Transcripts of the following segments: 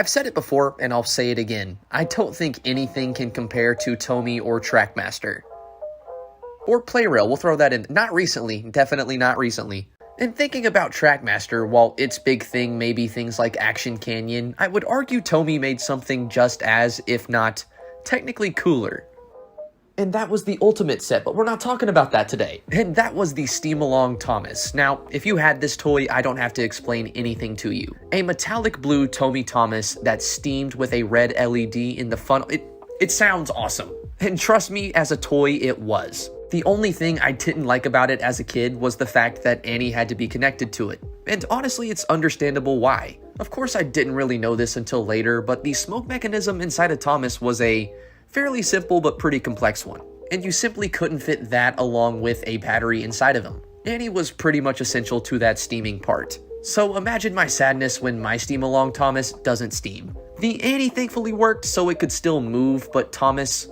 I've said it before, and I'll say it again. I don't think anything can compare to Tomy or Trackmaster. Or Playrail, we'll throw that in. Not recently, definitely not recently. And thinking about Trackmaster, while its big thing may be things like Action Canyon, I would argue Tomy made something just as, if not, technically cooler. And that was the Ultimate set, but we're not talking about that today. And that was the Steam Along Thomas. Now, if you had this toy, I don't have to explain anything to you. A metallic blue Tomy Thomas that steamed with a red LED in the funnel. It sounds awesome. And trust me, as a toy, it was. The only thing I didn't like about it as a kid was the fact that Annie had to be connected to it. And honestly, it's understandable why. Of course, I didn't really know this until later, but the smoke mechanism inside of Thomas was a fairly simple but pretty complex one. And you simply couldn't fit that along with a battery inside of him. Annie was pretty much essential to that steaming part. So imagine my sadness when my Steam Along Thomas doesn't steam. The Annie thankfully worked so it could still move, but Thomas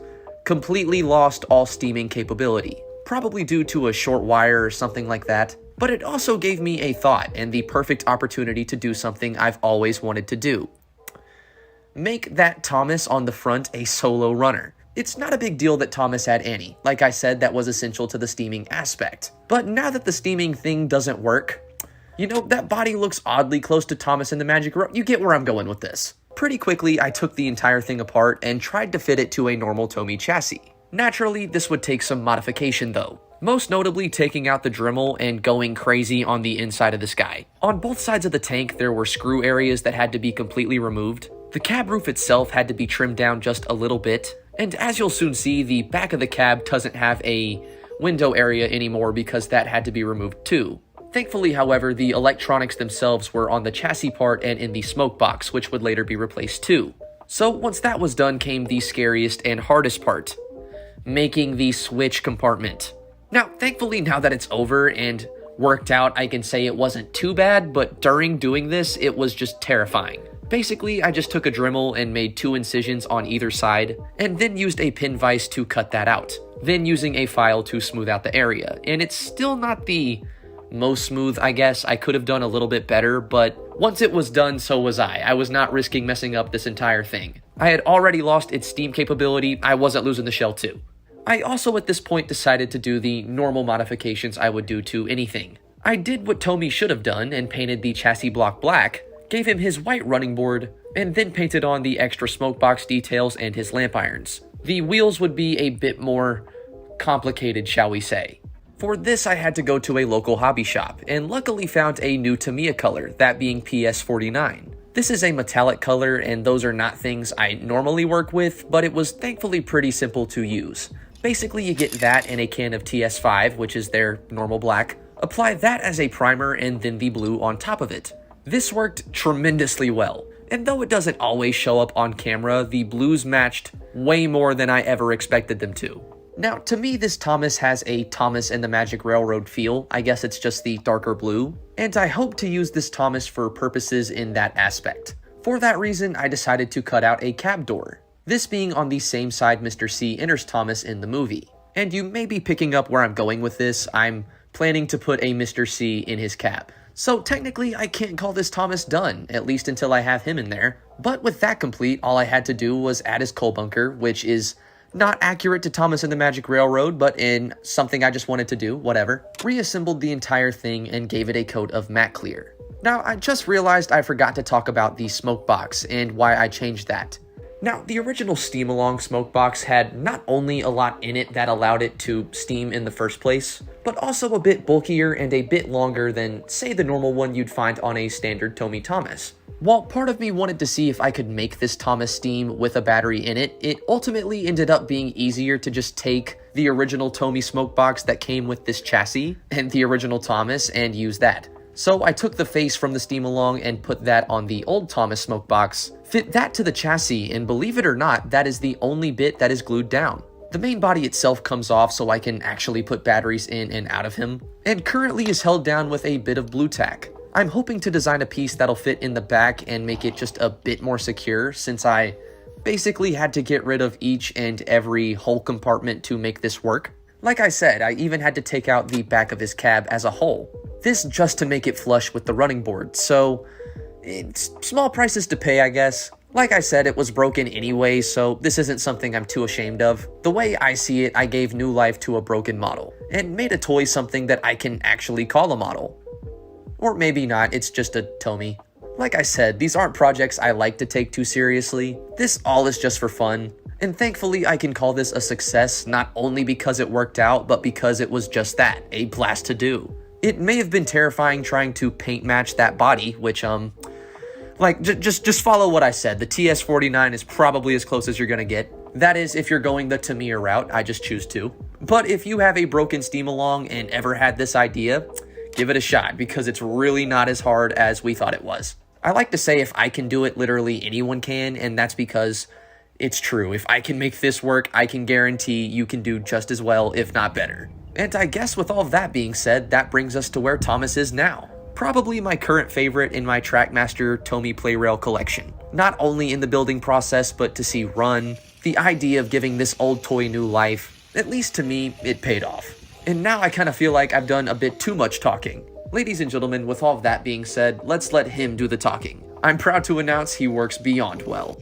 completely lost all steaming capability, probably due to a short wire or something like that. But it also gave me a thought and the perfect opportunity to do something I've always wanted to do. Make that Thomas on the front a solo runner. It's not a big deal that Thomas had Annie. Like I said, that was essential to the steaming aspect. But now that the steaming thing doesn't work, you know, that body looks oddly close to Thomas in the Magic Row. You get where I'm going with this. Pretty quickly, I took the entire thing apart and tried to fit it to a normal Tomy chassis. Naturally, this would take some modification though. Most notably taking out the Dremel and going crazy on the inside of this guy. On both sides of the tank, there were screw areas that had to be completely removed. The cab roof itself had to be trimmed down just a little bit. And as you'll soon see, the back of the cab doesn't have a window area anymore because that had to be removed too. Thankfully, however, the electronics themselves were on the chassis part and in the smoke box, which would later be replaced too. So once that was done came the scariest and hardest part, making the switch compartment. Now, thankfully, now that it's over and worked out, I can say it wasn't too bad, but during doing this, it was just terrifying. Basically, I just took a Dremel and made 2 incisions on either side, and then used a pin vise to cut that out, then using a file to smooth out the area. And it's still not the most smooth, I guess. I could have done a little bit better, but once it was done, so was I. I was not risking messing up this entire thing. I had already lost its steam capability, I wasn't losing the shell too. I also at this point decided to do the normal modifications I would do to anything. I did what Tomy should have done and painted the chassis block black, gave him his white running board, and then painted on the extra smoke box details and his lamp irons. The wheels would be a bit more complicated, shall we say. For this, I had to go to a local hobby shop, and luckily found a new Tamiya color, that being PS49. This is a metallic color, and those are not things I normally work with, but it was thankfully pretty simple to use. Basically, you get that in a can of TS5, which is their normal black, apply that as a primer, and then the blue on top of it. This worked tremendously well, and though it doesn't always show up on camera, the blues matched way more than I ever expected them to. Now, to me, this Thomas has a Thomas and the Magic Railroad feel. I guess it's just the darker blue, and I hope to use this Thomas for purposes in that aspect. For that reason, I decided to cut out a cab door, this being on the same side Mr. C enters Thomas in the movie. And you may be picking up where I'm going with this. I'm planning to put a Mr. C in his cab. So technically, I can't call this Thomas done, at least until I have him in there. But with that complete, all I had to do was add his coal bunker, which is not accurate to Thomas and the Magic Railroad, but in something I just wanted to do, whatever. Reassembled the entire thing and gave it a coat of matte clear. Now, I just realized I forgot to talk about the smoke box and why I changed that. Now, the original Steam Along smoke box had not only a lot in it that allowed it to steam in the first place, but also a bit bulkier and a bit longer than, say, the normal one you'd find on a standard Tomy Thomas. While part of me wanted to see if I could make this Thomas steam with a battery in it, it ultimately ended up being easier to just take the original Tomy smoke box that came with this chassis and the original Thomas and use that. So I took the face from the Steam Along and put that on the old Thomas smoke box, fit that to the chassis, and believe it or not, that is the only bit that is glued down. The main body itself comes off so I can actually put batteries in and out of him, and currently is held down with a bit of blue tack. I'm hoping to design a piece that'll fit in the back and make it just a bit more secure, since I basically had to get rid of each and every whole compartment to make this work. Like I said, I even had to take out the back of his cab as a whole. This just to make it flush with the running board, so it's small prices to pay, I guess. Like I said, it was broken anyway, so this isn't something I'm too ashamed of. The way I see it, I gave new life to a broken model, and made a toy something that I can actually call a model. Or maybe not, it's just a Tomy. Like I said, these aren't projects I like to take too seriously. This all is just for fun. And thankfully I can call this a success, not only because it worked out, but because it was just that, a blast to do. It may have been terrifying trying to paint match that body, which just follow what I said. The TS49 is probably as close as you're gonna get. That is, if you're going the Tamiya route, I just choose to. But if you have a broken steam along and ever had this idea, give it a shot, because it's really not as hard as we thought it was. I like to say if I can do it, literally anyone can, and that's because it's true. If I can make this work, I can guarantee you can do just as well, if not better. And I guess with all of that being said, that brings us to where Thomas is now. Probably my current favorite in my Trackmaster Tomy Playrail collection. Not only in the building process, but to see run, the idea of giving this old toy new life, at least to me, it paid off. And now I kind of feel like I've done a bit too much talking. Ladies and gentlemen, with all of that being said, let's let him do the talking. I'm proud to announce he works beyond well.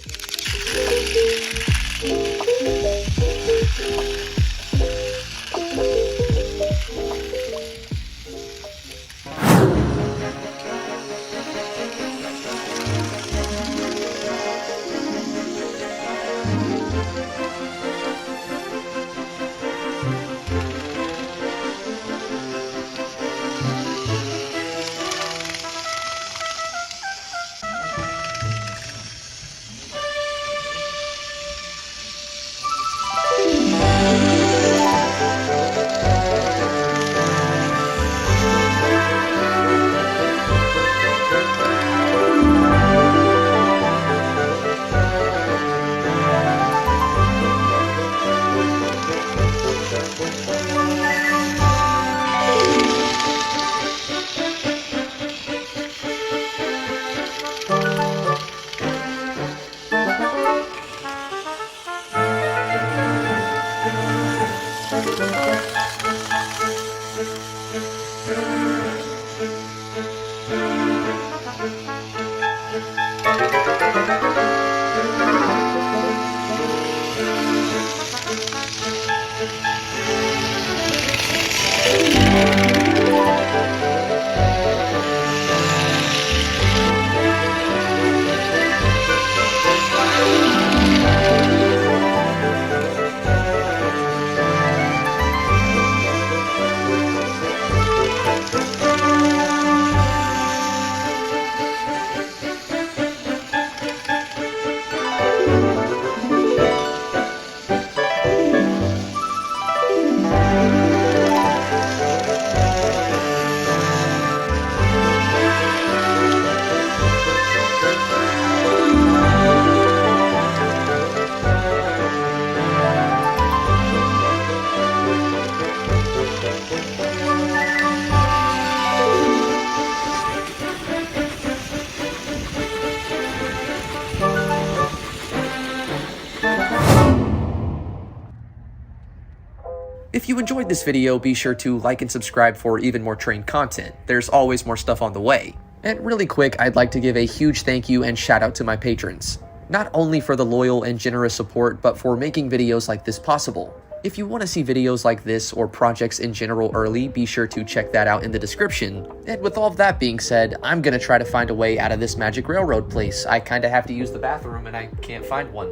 If you enjoyed this video, be sure to like and subscribe for even more Train content. There's always more stuff on the way. And really quick, I'd like to give a huge thank you and shout out to my patrons. Not only for the loyal and generous support, but for making videos like this possible. If you want to see videos like this or projects in general early, be sure to check that out in the description. And with all of that being said, I'm gonna try to find a way out of this magic railroad place. I kinda have to use the bathroom and I can't find one.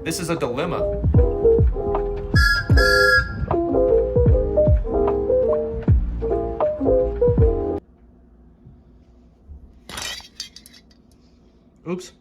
This is a dilemma. Oops.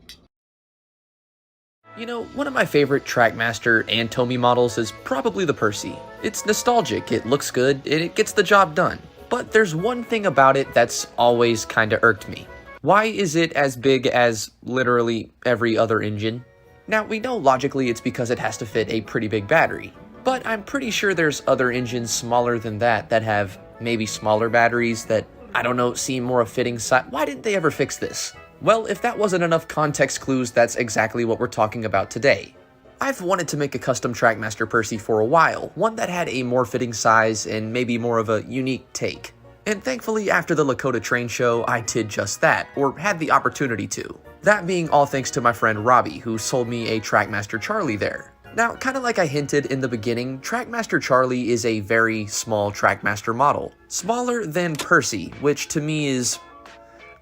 You know, one of my favorite Trackmaster and Tomy models is probably the Percy. It's nostalgic, it looks good, and it gets the job done. But there's one thing about it that's always kinda irked me. Why is it as big as literally every other engine? Now, we know logically it's because it has to fit a pretty big battery. But I'm pretty sure there's other engines smaller than that have maybe smaller batteries that, I don't know, seem more a fitting size. Why didn't they ever fix this? Well, if that wasn't enough context clues, that's exactly what we're talking about today. I've wanted to make a custom Trackmaster Percy for a while, one that had a more fitting size and maybe more of a unique take. And thankfully, after the Lakota train show, I did just that, or had the opportunity to. That being all thanks to my friend Robbie, who sold me a Trackmaster Charlie there. Now, kind of like I hinted in the beginning, Trackmaster Charlie is a very small Trackmaster model. Smaller than Percy, which to me is...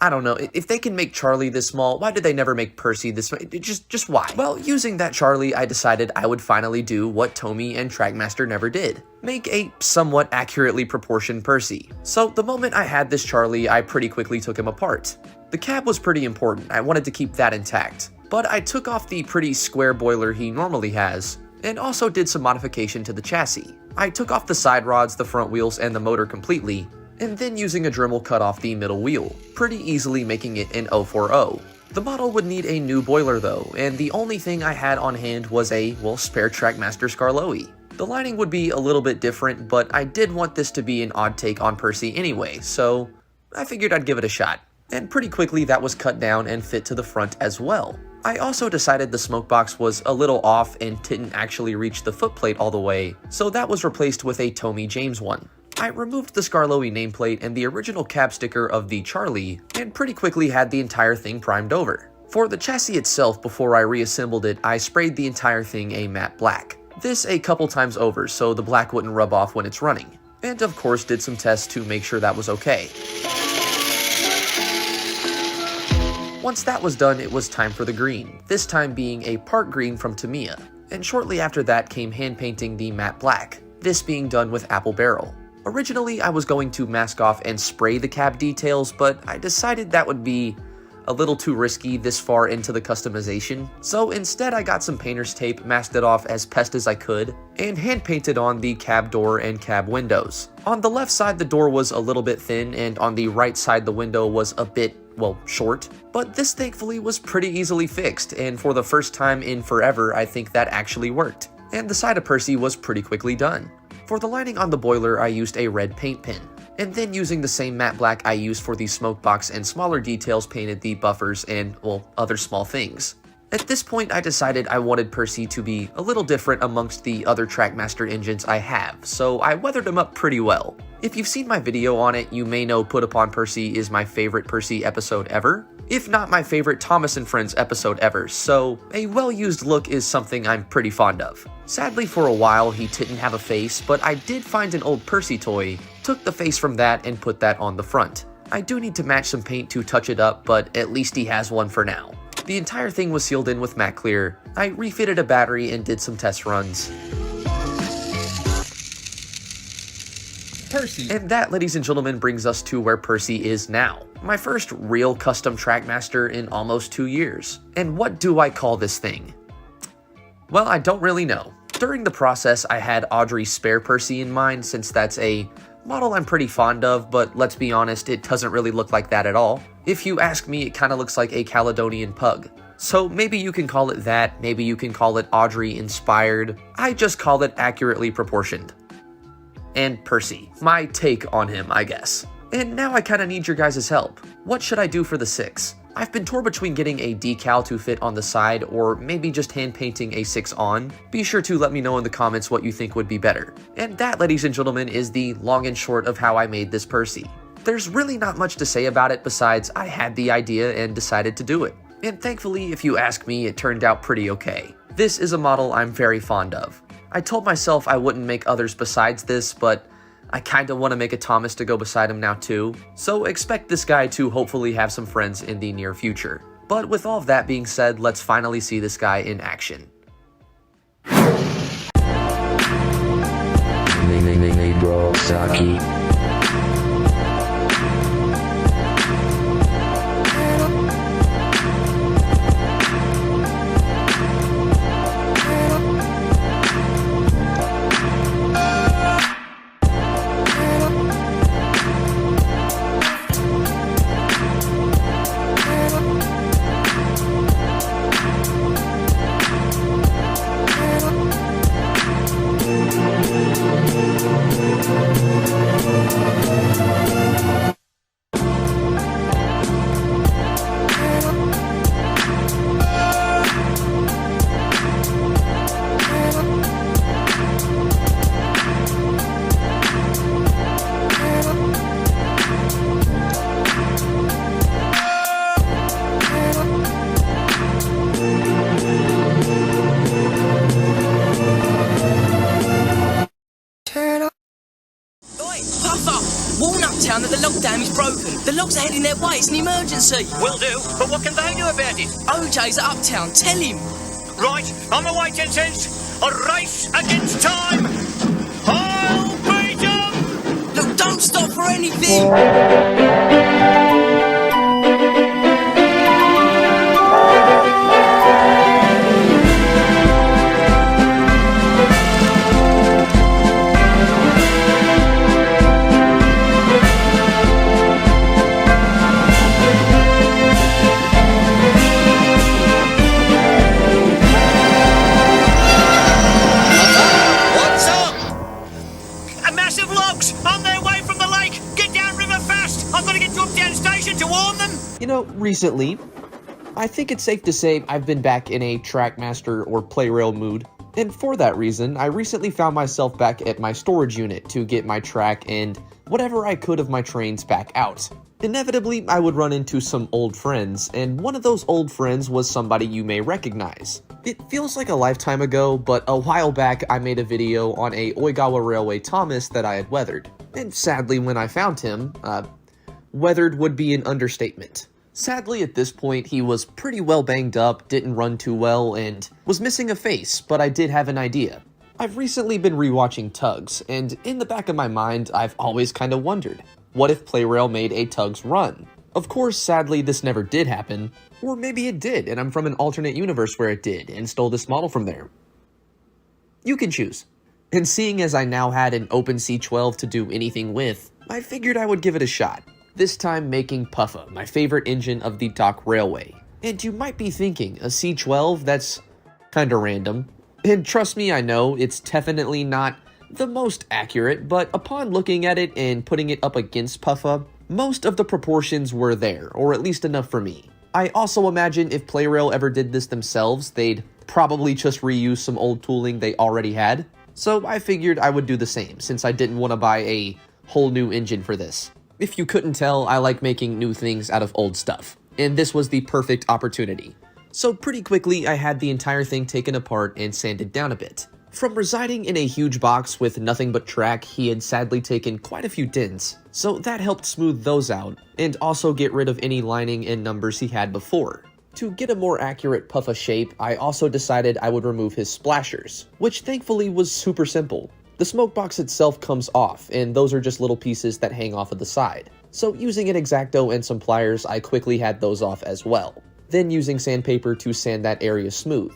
I don't know, if they can make Charlie this small, why did they never make Percy this small? Just why? Well, using that Charlie, I decided I would finally do what Tomy and Trackmaster never did. Make a somewhat accurately proportioned Percy. So the moment I had this Charlie, I pretty quickly took him apart. The cab was pretty important, I wanted to keep that intact. But I took off the pretty square boiler he normally has, and also did some modification to the chassis. I took off the side rods, the front wheels, and the motor completely, and then using a Dremel cut off the middle wheel, pretty easily making it an 040. The model would need a new boiler though, and the only thing I had on hand was a, well, spare Trackmaster Skarloey. The lining would be a little bit different, but I did want this to be an odd take on Percy anyway, so I figured I'd give it a shot. And pretty quickly that was cut down and fit to the front as well. I also decided the smoke box was a little off and didn't actually reach the footplate all the way, so that was replaced with a Percy James one. I removed the Skarloey nameplate and the original cab sticker of the Charlie, and pretty quickly had the entire thing primed over. For the chassis itself, before I reassembled it, I sprayed the entire thing a matte black. This a couple times over so the black wouldn't rub off when it's running. And of course did some tests to make sure that was okay. Once that was done, it was time for the green, this time being a part green from Tamiya. And shortly after that came hand painting the matte black, this being done with apple barrel. Originally, I was going to mask off and spray the cab details, but I decided that would be a little too risky this far into the customization, so instead I got some painter's tape, masked it off as best as I could, and hand painted on the cab door and cab windows. On the left side the door was a little bit thin, and on the right side the window was a bit, well, short, but this thankfully was pretty easily fixed, and for the first time in forever I think that actually worked. And the side of Percy was pretty quickly done. For the lining on the boiler, I used a red paint pen, and then using the same matte black I used for the smoke box and smaller details painted the buffers and, well, other small things. At this point, I decided I wanted Percy to be a little different amongst the other Trackmaster engines I have, so I weathered him up pretty well. If you've seen my video on it, you may know Put Upon Percy is my favorite Percy episode ever, if not my favorite Thomas and Friends episode ever, so a well-used look is something I'm pretty fond of. Sadly, for a while he didn't have a face, but I did find an old Percy toy, took the face from that and put that on the front. I do need to match some paint to touch it up, but at least he has one for now. The entire thing was sealed in with matte clear. I refitted a battery and did some test runs. Percy. And that, ladies and gentlemen, brings us to where Percy is now. My first real custom Trackmaster in almost 2 years. And what do I call this thing? Well, I don't really know. During the process, I had Audrey's spare Percy in mind, since that's a model I'm pretty fond of, but let's be honest, it doesn't really look like that at all. If you ask me, it kind of looks like a Caledonian pug. So maybe you can call it that, maybe you can call it Audrey inspired. I just call it accurately proportioned. And Percy, my take on him, I guess. And now I kinda need your guys' help. What should I do for the 6? I've been torn between getting a decal to fit on the side or maybe just hand painting a 6 on. Be sure to let me know in the comments what you think would be better. And that, ladies and gentlemen, is the long and short of how I made this Percy. There's really not much to say about it besides I had the idea and decided to do it. And thankfully, if you ask me, it turned out pretty okay. This is a model I'm very fond of. I told myself I wouldn't make others besides this, but I kinda want to make a Thomas to go beside him now too, so expect this guy to hopefully have some friends in the near future. But with all of that being said, let's finally see this guy in action. cops are heading their way. It's an emergency. Will do, but what can they do about it? OJ's at Uptown. Tell him. Right, on the way, Tins. A race against time. I'll beat 'em! Look, don't stop for anything. You know, recently, I think it's safe to say I've been back in a trackmaster or play rail mood, and for that reason, I recently found myself back at my storage unit to get my track and whatever I could of my trains back out. Inevitably, I would run into some old friends, and one of those old friends was somebody you may recognize. It feels like a lifetime ago, but a while back I made a video on a Oigawa Railway Thomas that I had weathered, and sadly when I found him, weathered would be an understatement. Sadly, at this point, he was pretty well banged up, didn't run too well, and was missing a face, but I did have an idea. I've recently been rewatching Tugs, and in the back of my mind, I've always kind of wondered, what if Playrail made a Tugs run? Of course, sadly, this never did happen, or maybe it did, and I'm from an alternate universe where it did, and stole this model from there. You can choose. And seeing as I now had an open C12 to do anything with, I figured I would give it a shot. This time making Puffa, my favorite engine of the Dock Railway. And you might be thinking, a C12? That's kinda random. And trust me, I know, it's definitely not the most accurate, but upon looking at it and putting it up against Puffa, most of the proportions were there, or at least enough for me. I also imagine if Playrail ever did this themselves, they'd probably just reuse some old tooling they already had. So I figured I would do the same, since I didn't want to buy a whole new engine for this. If you couldn't tell, I like making new things out of old stuff, and this was the perfect opportunity. So pretty quickly, I had the entire thing taken apart and sanded down a bit. From residing in a huge box with nothing but track, he had sadly taken quite a few dents, so that helped smooth those out, and also get rid of any lining and numbers he had before. To get a more accurate Puffa shape, I also decided I would remove his splashers, which thankfully was super simple. The smoke box itself comes off, and those are just little pieces that hang off of the side. So using an X-Acto and some pliers, I quickly had those off as well. Then using sandpaper to sand that area smooth.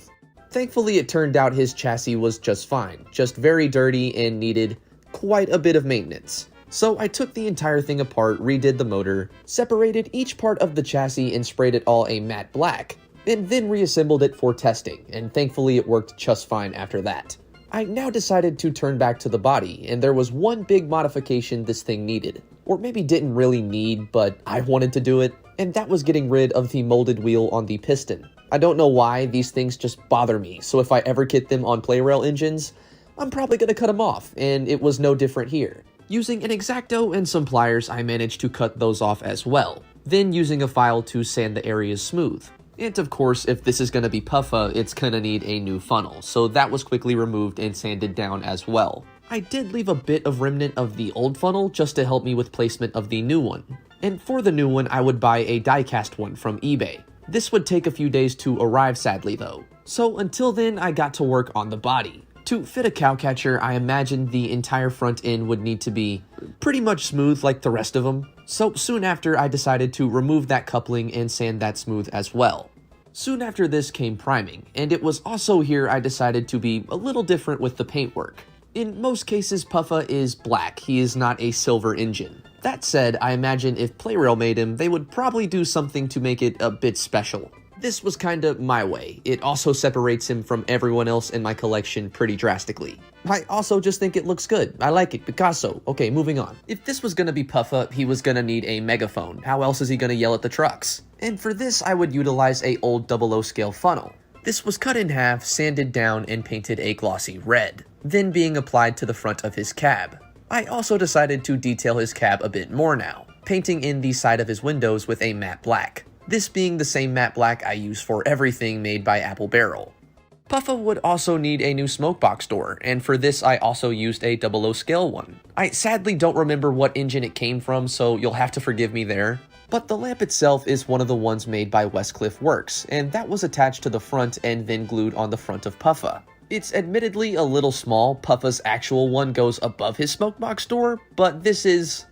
Thankfully, it turned out his chassis was just fine, just very dirty and needed quite a bit of maintenance. So I took the entire thing apart, redid the motor, separated each part of the chassis and sprayed it all a matte black, and then reassembled it for testing, and thankfully it worked just fine after that. I now decided to turn back to the body, and there was one big modification this thing needed. Or maybe didn't really need, but I wanted to do it, and that was getting rid of the molded wheel on the piston. I don't know why, these things just bother me, so if I ever get them on Playrail engines, I'm probably gonna cut them off, and it was no different here. Using an X-Acto and some pliers, I managed to cut those off as well, then using a file to sand the areas smooth. And of course, if this is going to be Puffa, it's going to need a new funnel, so that was quickly removed and sanded down as well. I did leave a bit of remnant of the old funnel just to help me with placement of the new one. And for the new one, I would buy a die-cast one from eBay. This would take a few days to arrive sadly though. So until then, I got to work on the body. To fit a cowcatcher, I imagined the entire front end would need to be pretty much smooth like the rest of them. So soon after, I decided to remove that coupling and sand that smooth as well. Soon after this came priming, and it was also here I decided to be a little different with the paintwork. In most cases, Puffa is black, he is not a silver engine. That said, I imagine if Playrail made him, they would probably do something to make it a bit special. This was kinda my way. It also separates him from everyone else in my collection pretty drastically. I also just think it looks good. I like it. Picasso. Okay, moving on. If this was gonna be Puffa, he was gonna need a megaphone. How else is he gonna yell at the trucks? And for this, I would utilize a old 00 scale funnel. This was cut in half, sanded down, and painted a glossy red, then being applied to the front of his cab. I also decided to detail his cab a bit more now, painting in the side of his windows with a matte black. This being the same matte black I use for everything made by Apple Barrel. Puffa would also need a new smoke box door, and for this I also used a 00 scale one. I sadly don't remember what engine it came from, so you'll have to forgive me there. But the lamp itself is one of the ones made by Westcliff Works, and that was attached to the front and then glued on the front of Puffa. It's admittedly a little small. Puffa's actual one goes above his smokebox door, but this is,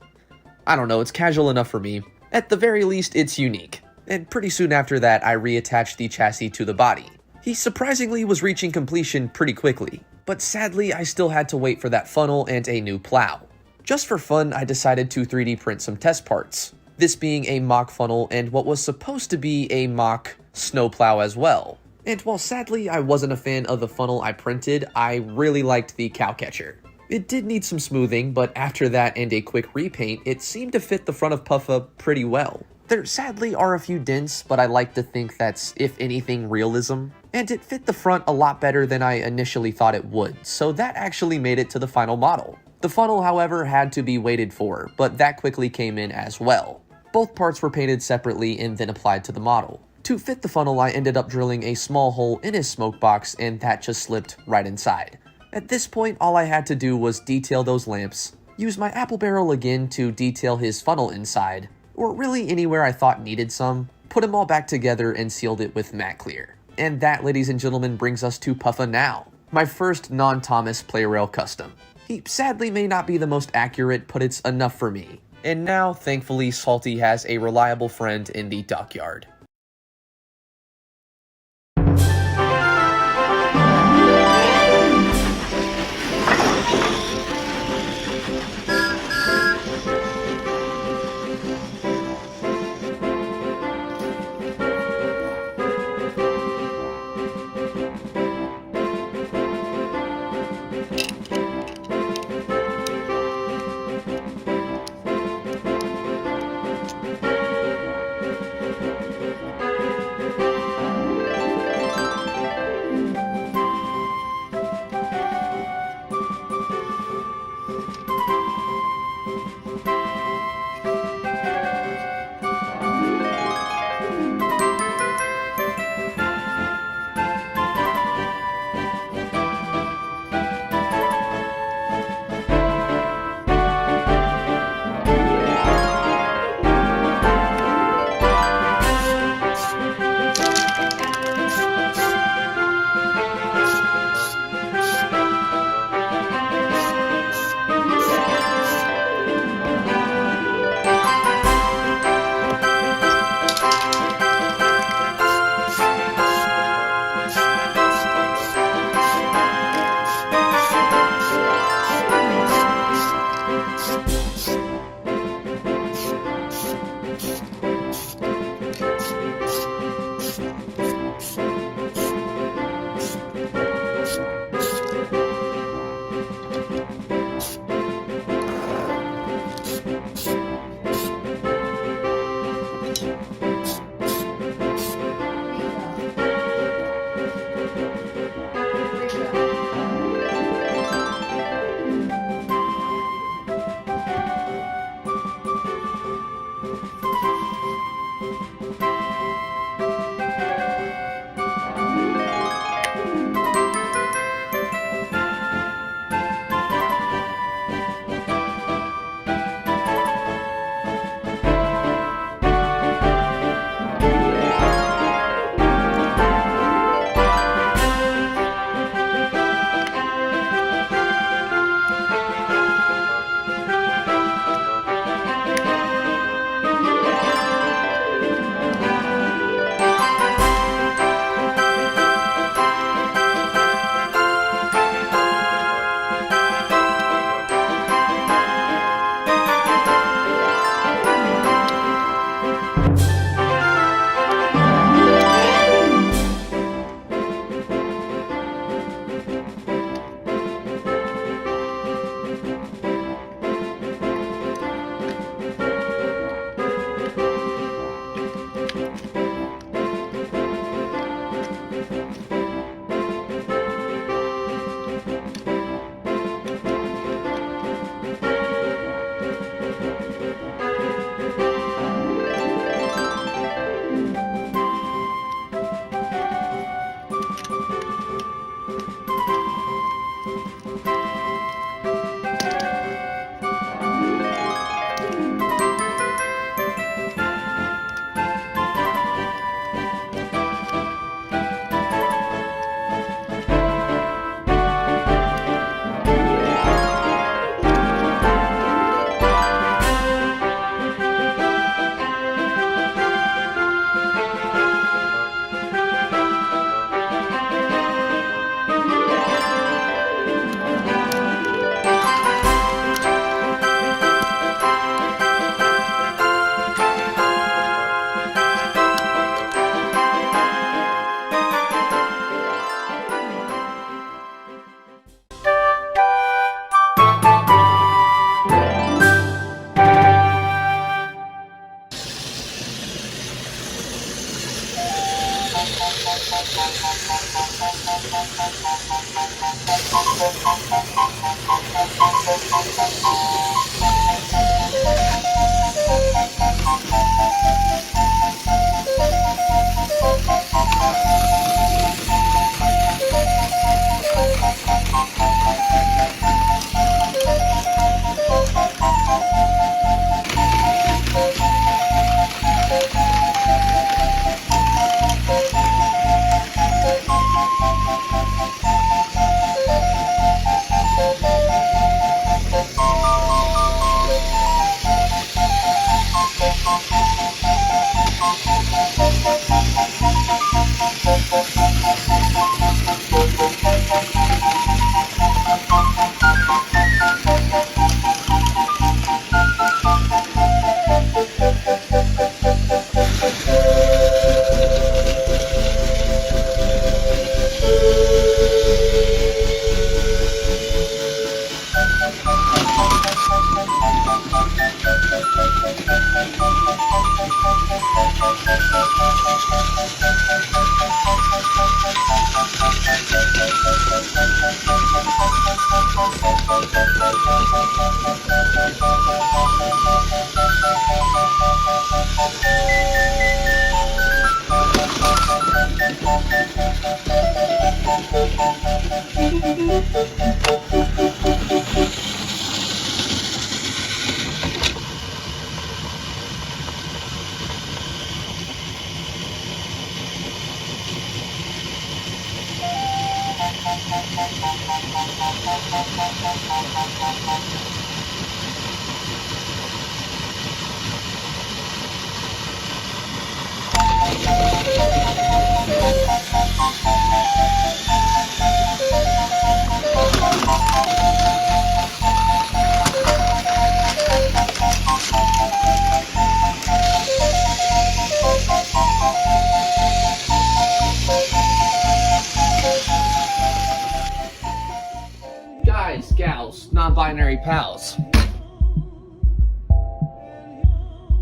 I don't know, it's casual enough for me. At the very least, it's unique. And pretty soon after that, I reattached the chassis to the body. He surprisingly was reaching completion pretty quickly, but sadly I still had to wait for that funnel and a new plow. Just for fun, I decided to 3D print some test parts, this being a mock funnel and what was supposed to be a mock snowplow as well. And while sadly I wasn't a fan of the funnel I printed, I really liked the cow catcher. It did need some smoothing, but after that and a quick repaint, it seemed to fit the front of Puffa pretty well. There sadly are a few dents, but I like to think that's, if anything, realism. And it fit the front a lot better than I initially thought it would, so that actually made it to the final model. The funnel, however, had to be waited for, but that quickly came in as well. Both parts were painted separately and then applied to the model. To fit the funnel, I ended up drilling a small hole in his smoke box, and that just slipped right inside. At this point, all I had to do was detail those lamps, use my apple barrel again to detail his funnel inside, or really anywhere I thought needed some, put them all back together and sealed it with matte clear. And that, ladies and gentlemen, brings us to Puffa now, my first non-Thomas Play-Rail custom. He sadly may not be the most accurate, but it's enough for me. And now, thankfully, Salty has a reliable friend in the dockyard. Guys, gals, non-binary pals.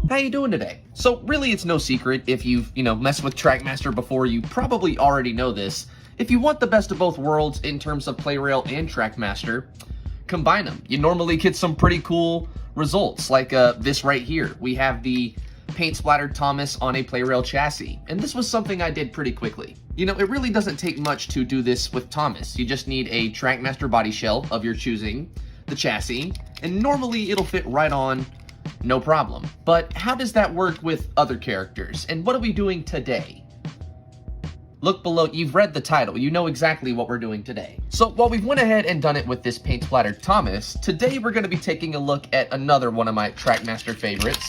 How you doing today? So really, it's no secret, if you've, messed with Trackmaster before, you probably already know this. If you want the best of both worlds in terms of Playrail and Trackmaster, combine them. You normally get some pretty cool results, like this right here. We have the paint-splattered Thomas on a Playrail chassis, and this was something I did pretty quickly. It really doesn't take much to do this with Thomas. You just need a Trackmaster body shell of your choosing, the chassis, and normally it'll fit right on, no problem. But how does that work with other characters, and what are we doing today? Look below, you've read the title, you know exactly what we're doing today. So while we've went ahead and done it with this paint-splattered Thomas, today we're going to be taking a look at another one of my Trackmaster favorites.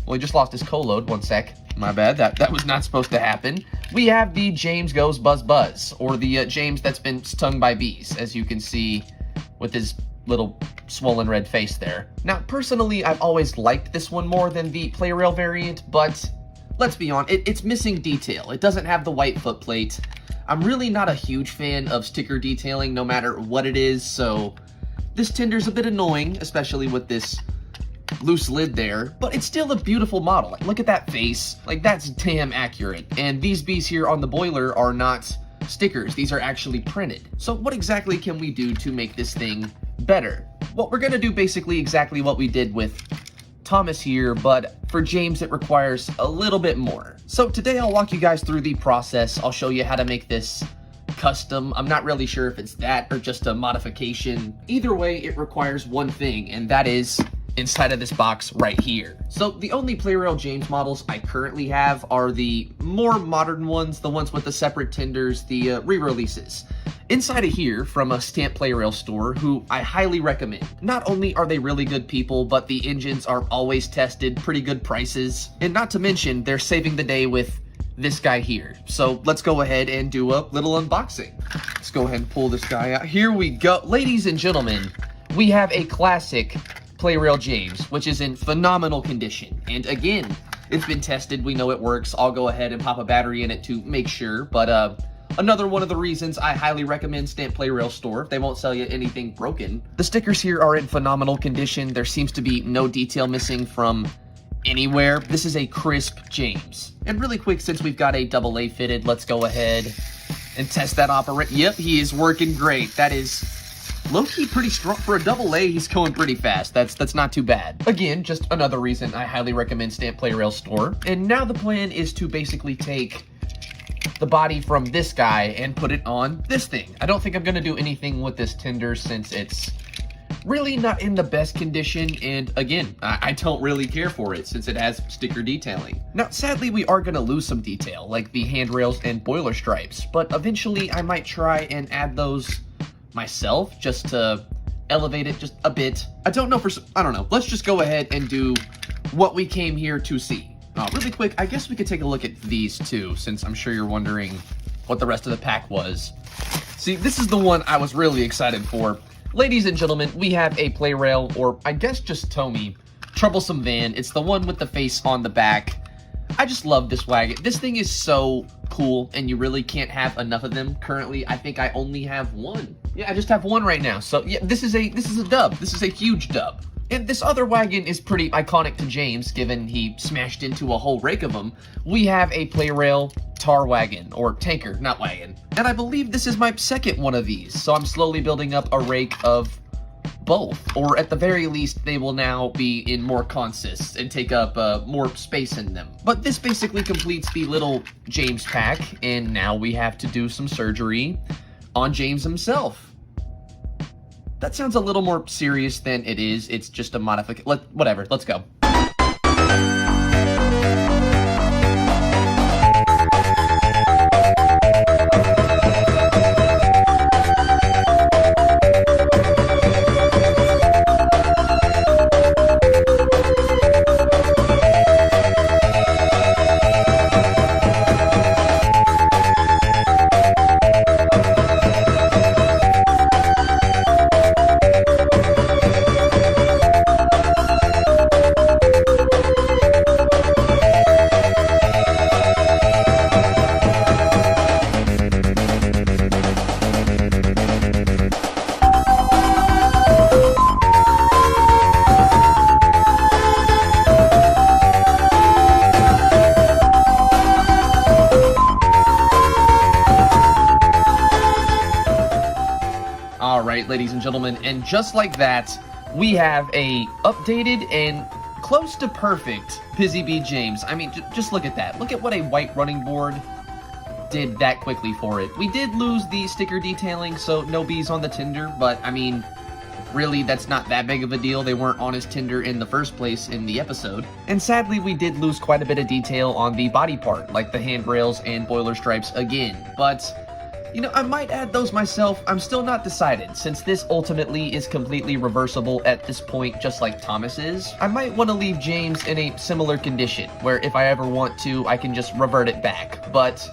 Well, he just lost his co-load, one sec. My bad, that was not supposed to happen. We have the James Goes Buzz Buzz, or the James that's been stung by bees, as you can see with his little swollen red face there. Now, personally, I've always liked this one more than the Playrail variant, but let's be honest, it's missing detail. It doesn't have the white foot plate. I'm really not a huge fan of sticker detailing, no matter what it is, so this tinder's a bit annoying, especially with this loose lid there, but it's still a beautiful model. Like, look at that face. Like, that's damn accurate. And these bees here on the boiler are not stickers. These are actually printed. So what exactly can we do to make this thing better? Well, we're gonna do basically exactly what we did with Thomas here, but for James it requires a little bit more. So today I'll walk you guys through the process. I'll show you how to make this custom. I'm not really sure if it's that or just a modification. Either way, it requires one thing, and that is inside of this box right here. So the only Playrail James models I currently have are the more modern ones, the ones with the separate tinders, the re-releases. Inside of here, from a Stamp Playrail store, who I highly recommend. Not only are they really good people, but the engines are always tested, pretty good prices, and not to mention, they're saving the day with this guy here. So let's go ahead and do a little unboxing. Let's go ahead and pull this guy out. Here we go. Ladies and gentlemen, we have a classic Playrail James, which is in phenomenal condition. And again, it's been tested. We know it works. I'll go ahead and pop a battery in it to make sure. But another one of the reasons I highly recommend Stamp Playrail store. They won't sell you anything broken. The stickers here are in phenomenal condition. There seems to be no detail missing from anywhere. This is a crisp James. And really quick, since we've got a double A fitted, let's go ahead and test that operate. Yep, he is working great. That is low-key pretty strong. For a double A, he's going pretty fast. That's not too bad. Again, just another reason I highly recommend Stamp Play Rail Store. And now the plan is to basically take the body from this guy and put it on this thing. I don't think I'm gonna do anything with this Tinder since it's really not in the best condition, and again, I don't really care for it since it has sticker detailing. Now, sadly, we are gonna lose some detail, like the handrails and boiler stripes, but eventually I might try and add those myself just to elevate it just a bit. I don't know. Let's just go ahead and do what we came here to see. Really quick, I guess we could take a look at these two, since I'm sure you're wondering what the rest of the pack was. See, this is the one I was really excited for. Ladies and gentlemen, we have a play rail, or I guess just Tomy, Troublesome Van. It's the one with the face on the back. I just love this wagon. This thing is so cool, and you really can't have enough of them. Currently, I think I only have one. Yeah, I just have one right now. So yeah, this is a dub. This is a huge dub. And this other wagon is pretty iconic to James, given he smashed into a whole rake of them. We have a play rail tar wagon, or tanker, not wagon. And I believe this is my second one of these, so I'm slowly building up a rake of both. Or at the very least, they will now be in more consists and take up more space in them. But this basically completes the little James pack, and now we have to do some surgery on James himself. That sounds a little more serious than it is. It's just a modification. Whatever, let's go. Ladies and gentlemen, and just like that, we have a updated and close to perfect Busy Bee James. I mean, just look at that. Look at what a white running board did that quickly for it. We did lose the sticker detailing, so no bees on the Tinder, but I mean, really, that's not that big of a deal. They weren't on his Tinder in the first place in the episode. And sadly, we did lose quite a bit of detail on the body part, like the handrails and boiler stripes again, but you know, I might add those myself. I'm still not decided, since this ultimately is completely reversible at this point, just like Thomas is. I might want to leave James in a similar condition, where if I ever want to, I can just revert it back. But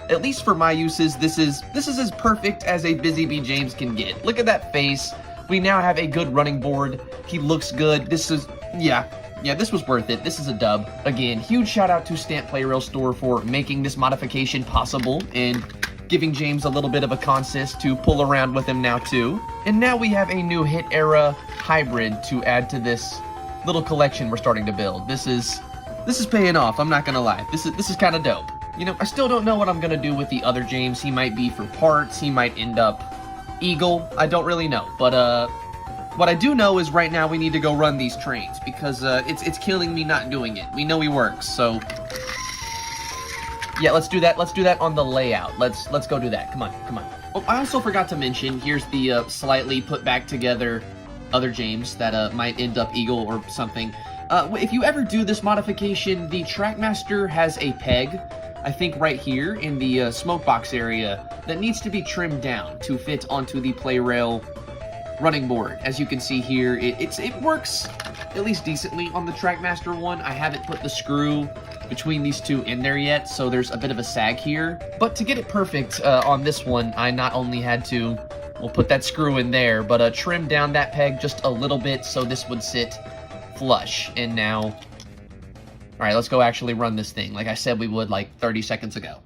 at least for my uses, this is as perfect as a Busy Bee James can get. Look at that face. We now have a good running board. He looks good. This is, yeah, this was worth it. This is a dub. Again, huge shout out to Stamp Play Rail Store for making this modification possible, and giving James a little bit of a consist to pull around with him now too. And now we have a new hit era hybrid to add to this little collection we're starting to build. This is paying off, I'm not gonna lie. This is kind of dope. You know, I still don't know what I'm gonna do with the other James. He might be for parts, he might end up Eagle, I don't really know. But what I do know is right now we need to go run these trains, because it's killing me not doing it. We know he works, so yeah, let's do that. Let's do that on the layout. Let's go do that. Come on. Oh, I also forgot to mention, here's the slightly put back together other James that might end up Eagle or something. If you ever do this modification, the trackmaster has a peg, I think right here in the smoke box area, that needs to be trimmed down to fit onto the play rail running board. As you can see here, it works at least decently on the trackmaster one. I haven't put the screw between these two in there yet, so there's a bit of a sag here. But to get it perfect on this one, I not only had to, we'll put that screw in there, but trim down that peg just a little bit so this would sit flush. And now, all right, let's go actually run this thing like I said we would like 30 seconds ago.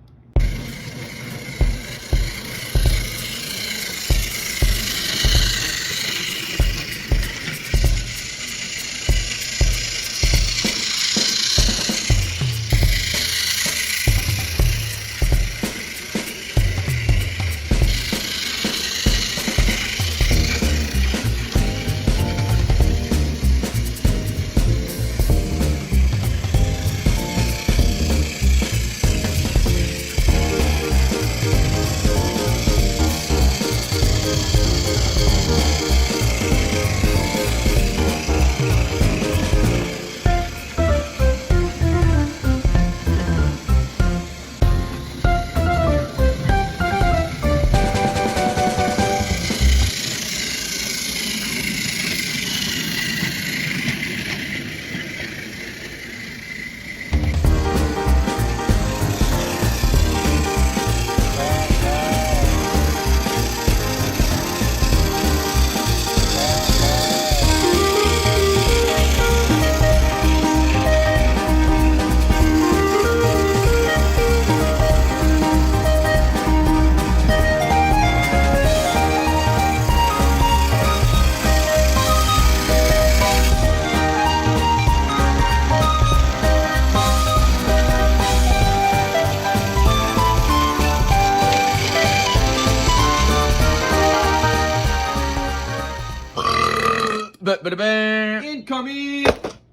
Incoming!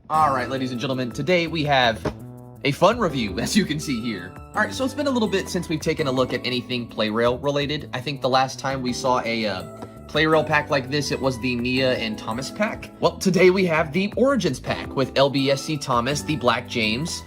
Alright, ladies and gentlemen, today we have a fun review, as you can see here. Alright, so it's been a little bit since we've taken a look at anything Playrail related. I think the last time we saw a Playrail pack like this, it was the Nia and Thomas pack. Well, today we have the Origins pack with LBSC Thomas, the Black James,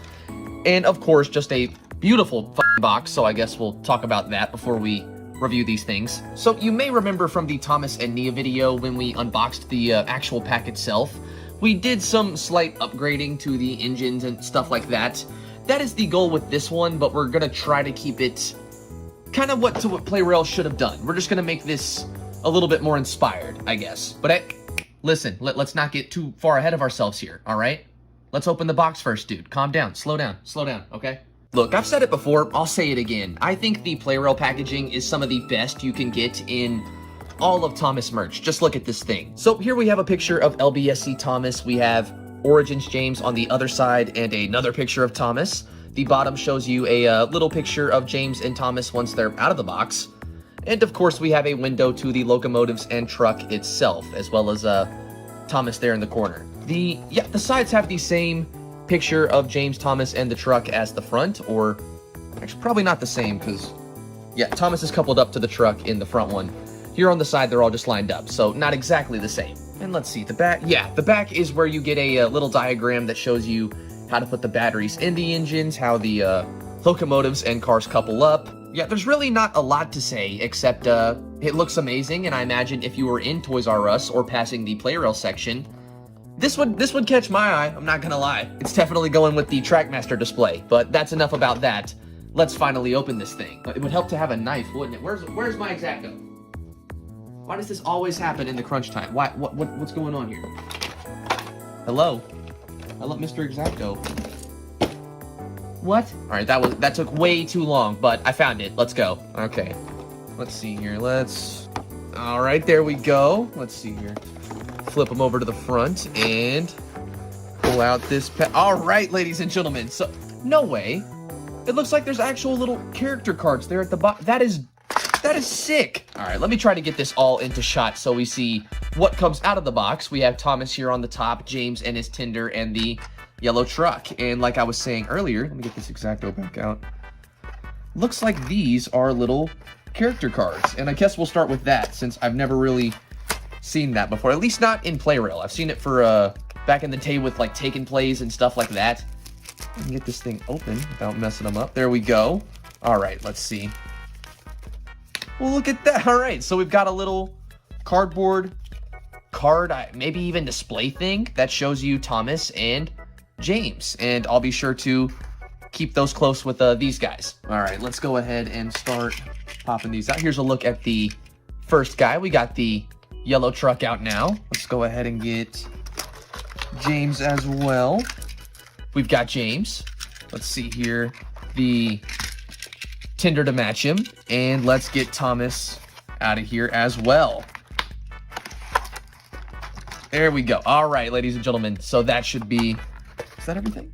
and of course, just a beautiful fucking box, so I guess we'll talk about that before we review these things. So you may remember from the Thomas and Nia video when we unboxed the actual pack itself, we did some slight upgrading to the engines and stuff like that. That is the goal with this one, but we're gonna try to keep it kind of what Playrail should have done. We're just gonna make this a little bit more inspired, I guess. But listen, let's not get too far ahead of ourselves here, all right? Let's open the box first, dude. Calm down, slow down, okay? Look, I've said it before, I'll say it again. I think the Playrail packaging is some of the best you can get in all of Thomas merch. Just look at this thing. So here we have a picture of LBSC Thomas. We have Origins James on the other side and another picture of Thomas. The bottom shows you a little picture of James and Thomas once they're out of the box. And of course, we have a window to the locomotives and truck itself, as well as Thomas there in the corner. The sides have the same picture of James, Thomas, and the truck as the front, or actually probably not the same because, yeah, Thomas is coupled up to the truck in the front one. Here on the side, they're all just lined up, so not exactly the same. And let's see, the back, yeah, the back is where you get a little diagram that shows you how to put the batteries in the engines, how the locomotives and cars couple up. Yeah, there's really not a lot to say, except it looks amazing, and I imagine if you were in Toys R Us or passing the Playrail section, this would catch my eye, I'm not gonna lie. It's definitely going with the trackmaster display, but that's enough about that. Let's finally open this thing. It would help to have a knife, wouldn't it? Where's my X-Acto? Why does this always happen in the crunch time? What's going on here? Hello, Mr. X-Acto. What? All right, that took way too long, but I found it. Let's go. Okay, let's see here. All right, there we go. Let's see here. Flip them over to the front and pull out this all right, ladies and gentlemen. So, no way. It looks like there's actual little character cards there at the bottom. That is sick. All right, let me try to get this all into shot so we see what comes out of the box. We have Thomas here on the top, James and his Tinder, and the yellow truck. And like I was saying earlier, let me get this X-Acto back out. Looks like these are little character cards. And I guess we'll start with that since I've never really seen that before, at least not in Playrail. I've seen it for back in the day with like Taken Plays and stuff like that. Let me get this thing open without messing them up. There we go. All right, let's see. Well, look at that. All right, so we've got a little cardboard card, maybe even display thing that shows you Thomas and James, and I'll be sure to keep those close with these guys. All right, let's go ahead and start popping these out. Here's a look at the first guy. We got the yellow truck out now. Let's go ahead and get James as well. We've got James. Let's see here. The Tinder to match him. And let's get Thomas out of here as well. There we go. All right, ladies and gentlemen. So that should be... Is that everything?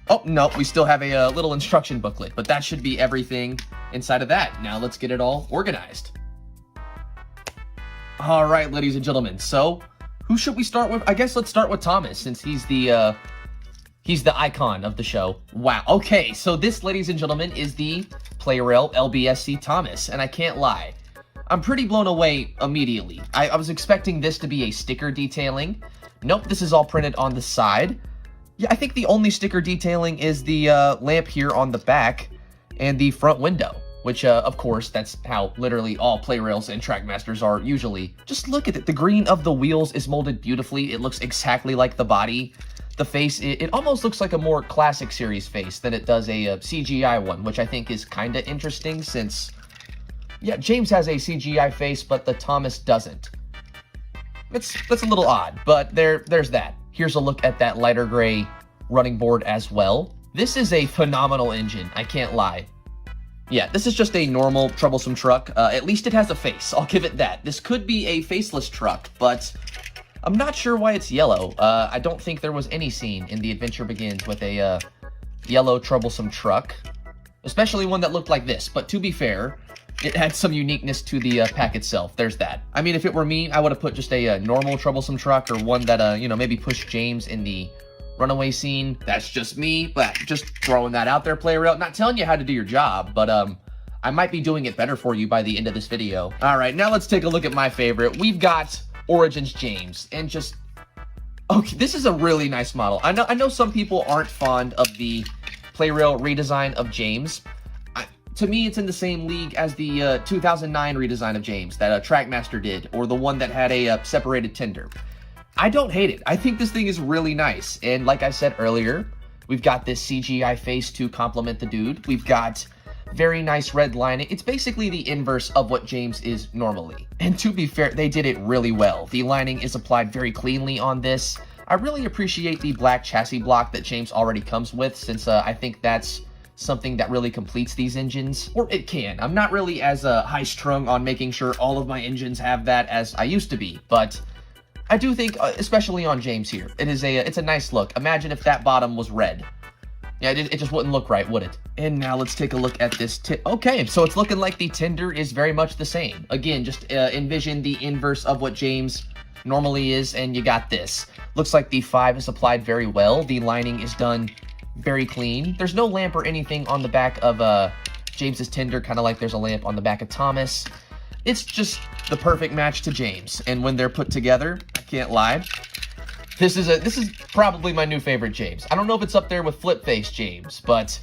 Oh, no. We still have a little instruction booklet. But that should be everything inside of that. Now let's get it all organized. All right, ladies and gentlemen. So, who should we start with? I guess let's start with Thomas, since he's the icon of the show. Wow. Okay, so this, ladies and gentlemen, is the Playrail LBSC Thomas, and I can't lie, I'm pretty blown away immediately. I was expecting this to be a sticker detailing. Nope, this is all printed on the side. Yeah, I think the only sticker detailing is the lamp here on the back and the front window. Which, of course, that's how literally all Playrails and Trackmasters are usually. Just look at it. The green of the wheels is molded beautifully. It looks exactly like the body. The face, it almost looks like a more classic series face than it does a CGI one, which I think is kind of interesting since, yeah, James has a CGI face, but the Thomas doesn't. That's a little odd, but there's that. Here's a look at that lighter gray running board as well. This is a phenomenal engine, I can't lie. Yeah, this is just a normal, troublesome truck. At least it has a face. I'll give it that. This could be a faceless truck, but I'm not sure why it's yellow. I don't think there was any scene in The Adventure Begins with a yellow, troublesome truck, especially one that looked like this. But to be fair, it adds some uniqueness to the pack itself. There's that. I mean, if it were me, I would have put just a normal troublesome truck, or one that, you know, maybe pushed James in the runaway scene. That's just me, but just throwing that out there, player rail. Not telling you how to do your job, but I might be doing it better for you by the end of this video. All right, now let's take a look at my favorite. We've got Origins James, and just, okay, this is a really nice model. I know some people aren't fond of the play rail redesign of James. To me, it's in the same league as the 2009 redesign of James that Trackmaster did, or the one that had a separated tender. I don't hate it. I think this thing is really nice, and like I said earlier, we've got this CGI face to complement the dude. We've got very nice red lining. It's basically the inverse of what James is normally. And to be fair, they did it really well. The lining is applied very cleanly on this. I really appreciate the black chassis block that James already comes with, since I think that's something that really completes these engines. Or it can. I'm not really as high-strung on making sure all of my engines have that as I used to be, but I do think, especially on James here, it's a nice look. Imagine if that bottom was red. Yeah, it just wouldn't look right, would it? And now let's take a look at this. Okay, so it's looking like the tender is very much the same. Again, just envision the inverse of what James normally is, and you got this. Looks like the 5 is applied very well. The lining is done very clean. There's no lamp or anything on the back of James's tender, kind of like there's a lamp on the back of Thomas. It's just the perfect match to James, and when they're put together, I can't lie. This is probably my new favorite James. I don't know if it's up there with Flip Face James, but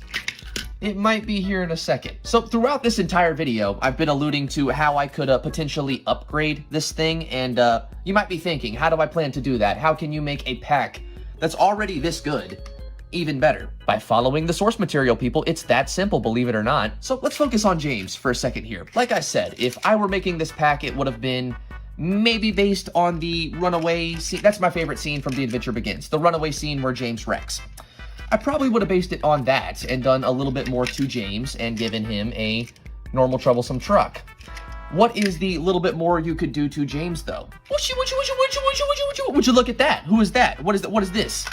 it might be here in a second. So throughout this entire video, I've been alluding to how I could potentially upgrade this thing, and you might be thinking, how do I plan to do that? How can you make a pack that's already this good even better? By following the source material, people. It's that simple, believe it or not. So let's focus on James for a second here. Like I said, if I were making this pack, it would have been maybe based on the runaway scene. That's my favorite scene from The Adventure Begins, the runaway scene where James wrecks. I probably would have based it on that and done a little bit more to James and given him a normal troublesome truck. What is the little bit more you could do to James, though? Would you look at that? Who is that? What is this?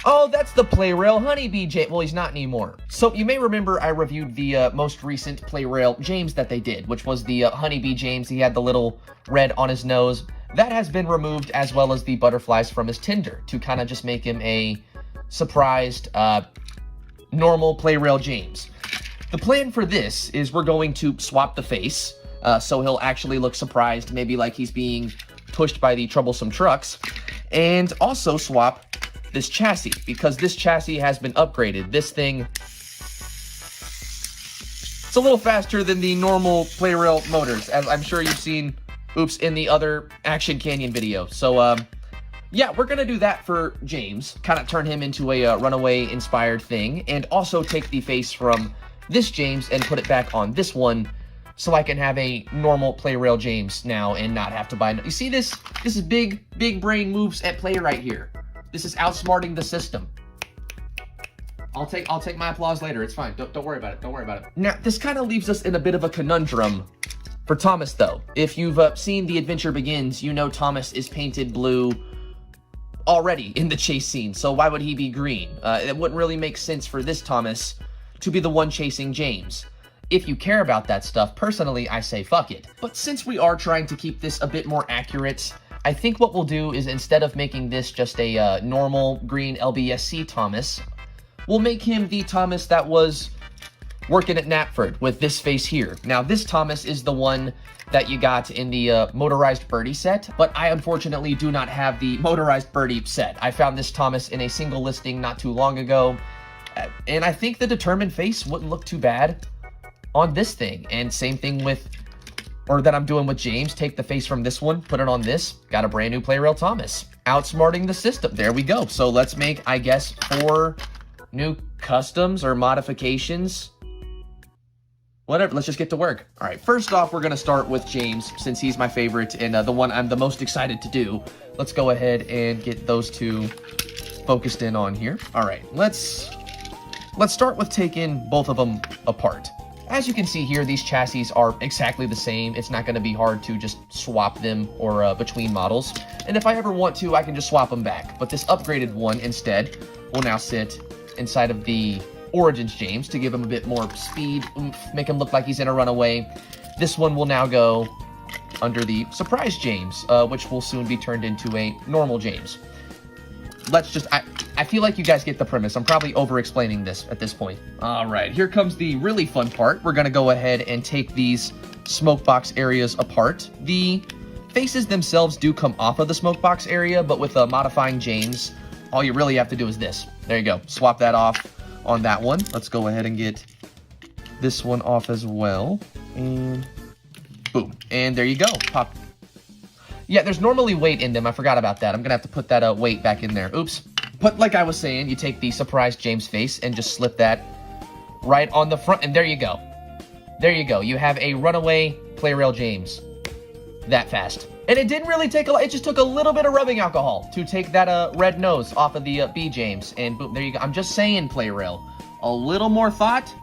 Oh, that's the Play Rail Honeybee James. Well, he's not anymore. So you may remember I reviewed the most recent Play Rail James that they did, which was the Honeybee James. He had the little red on his nose. That has been removed, as well as the butterflies from his tender, to kind of just make him a surprised, normal Play Rail James. The plan for this is we're going to swap the face, so he'll actually look surprised, maybe like he's being pushed by the troublesome trucks, and also swap this chassis, because this chassis has been upgraded. This thing, it's a little faster than the normal Play Rail motors, as I'm sure you've seen, in the other Action Canyon video. So, yeah, we're gonna do that for James, kind of turn him into a runaway inspired thing, and also take the face from this James and put it back on this one, so I can have a normal Play Rail James now and not have to buy. You see this? This is big brain moves at play right here. This is outsmarting the system. I'll take my applause later. It's fine. Don't worry about it. Don't worry about it. Now, this kind of leaves us in a bit of a conundrum for Thomas, though. If you've seen The Adventure Begins, you know Thomas is painted blue already in the chase scene, so why would he be green? It wouldn't really make sense for this Thomas to be the one chasing James. If you care about that stuff, personally, I say fuck it. But since we are trying to keep this a bit more accurate, I think what we'll do is, instead of making this just a normal green LBSC Thomas, we'll make him the Thomas that was working at Knapford with this face here. Now, this Thomas is the one that you got in the motorized birdie set, but I unfortunately do not have the motorized birdie set. I found this Thomas in a single listing not too long ago, and I think the determined face wouldn't look too bad on this thing. And same thing with, or that I'm doing with James, take the face from this one, put it on this, got a brand new Play Rail Thomas. Outsmarting the system, there we go. So let's make, I guess, 4 new customs or modifications. Whatever, let's just get to work. All right, first off, we're gonna start with James, since he's my favorite and the one I'm the most excited to do. Let's go ahead and get those two focused in on here. All right, let's start with taking both of them apart. As you can see here, these chassis are exactly the same. It's not going to be hard to just swap them or between models. And if I ever want to, I can just swap them back. But this upgraded one instead will now sit inside of the Origins James to give him a bit more speed, oomph, make him look like he's in a runaway. This one will now go under the Surprise James, which will soon be turned into a normal James. Let's just... I feel like you guys get the premise. I'm probably over-explaining this at this point. All right, here comes the really fun part. We're going to go ahead and take these smoke box areas apart. The faces themselves do come off of the smoke box area, but with modifying James, all you really have to do is this. There you go. Swap that off on that one. Let's go ahead and get this one off as well. And boom. And there you go. Pop. Yeah, there's normally weight in them. I forgot about that. I'm going to have to put that weight back in there. Oops. But like I was saying, you take the Surprise James face and just slip that right on the front. And there you go. There you go. You have a runaway Playrail James. That fast. And it didn't really take a lot. It just took a little bit of rubbing alcohol to take that red nose off of the B James. And boom, there you go. I'm just saying, Playrail. A little more thought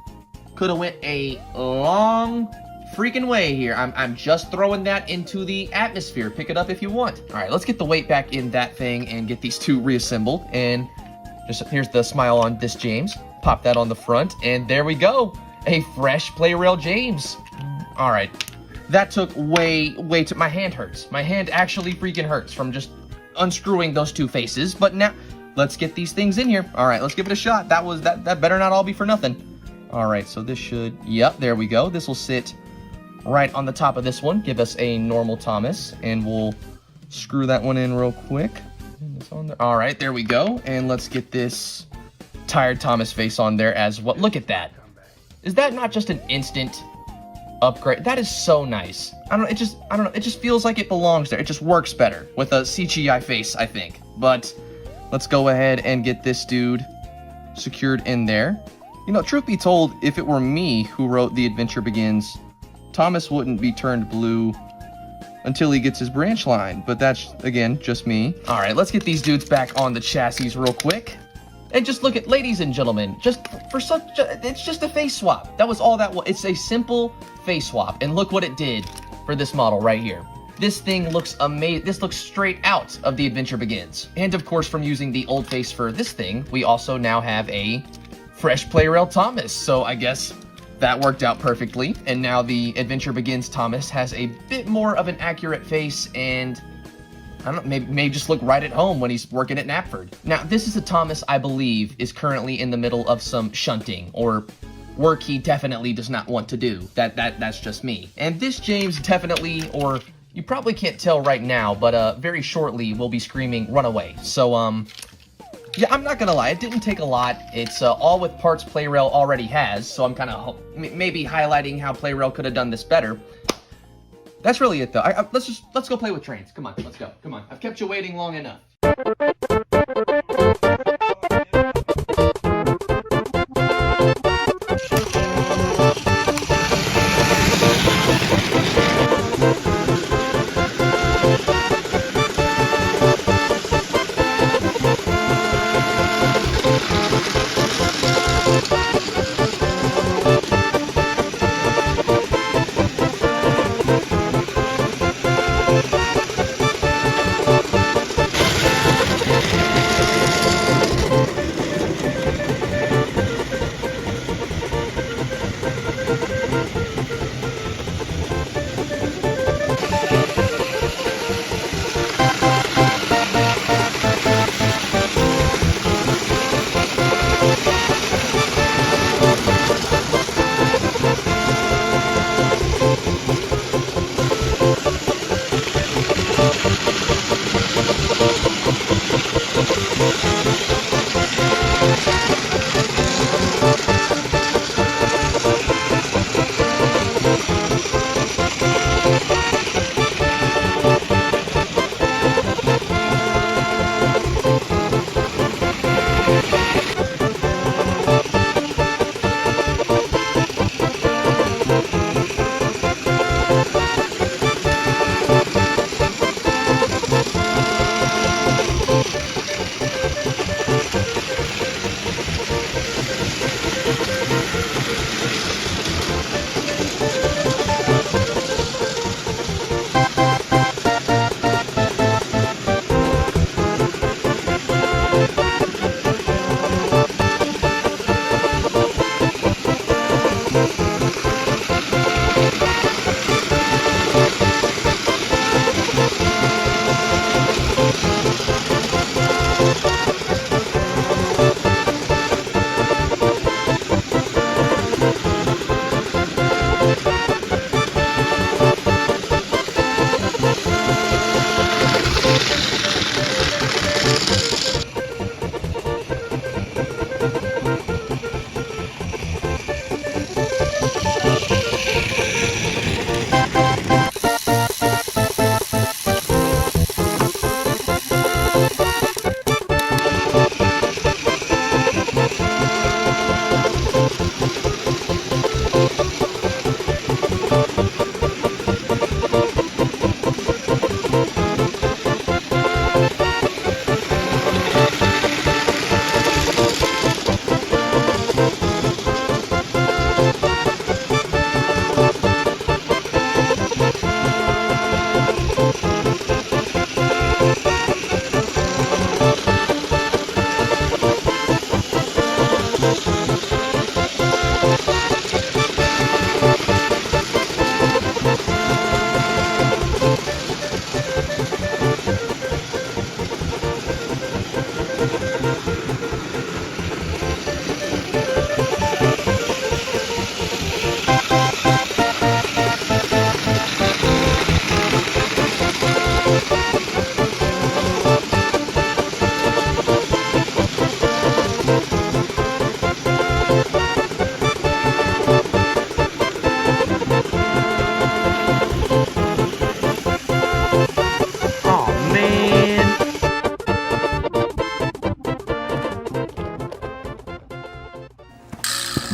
could have went a long freaking way here. I'm just throwing that into the atmosphere. Pick it up if you want. All right, let's get the weight back in that thing and get these two reassembled. And just here's the smile on this James. Pop that on the front, and there we go. A fresh Playrail James. All right, that took way too... My hand hurts. My hand actually freaking hurts from just unscrewing those two faces. But now, let's get these things in here. All right, let's give it a shot. That better not all be for nothing. All right, so this should... Yep, there we go. This will sit right on the top of this one. Give us a normal Thomas, and we'll screw that one in real quick. On there. All right, there we go. And let's get this tired Thomas face on there as well. Look at that. Is that not just an instant upgrade? That is so nice. I don't know. It just feels like it belongs there. It just works better with a CGI face, I think. But let's go ahead and get this dude secured in there. You know, truth be told, if it were me who wrote The Adventure Begins, Thomas wouldn't be turned blue until he gets his branch line, but that's, again, just me. All right, let's get these dudes back on the chassis real quick. And just look at, ladies and gentlemen, it's just a face swap. That was all that was. It's a simple face swap, and look what it did for this model right here. This thing looks amazing. This looks straight out of The Adventure Begins. And of course, from using the old face for this thing, we also now have a fresh Playrail Thomas. So I guess that worked out perfectly, and now the Adventure Begins Thomas has a bit more of an accurate face, and I don't know, maybe just look right at home when he's working at Knapford. Now, this is a Thomas I believe is currently in the middle of some shunting, or work he definitely does not want to do. That's just me. And this James definitely, or you probably can't tell right now, but very shortly will be screaming "run away." So, yeah, I'm not gonna lie, it didn't take a lot. It's all with parts Playrail already has, so I'm kind of maybe highlighting how Playrail could have done this better. That's really it, though. Let's go play with trains. Come on, let's go. Come on, I've kept you waiting long enough.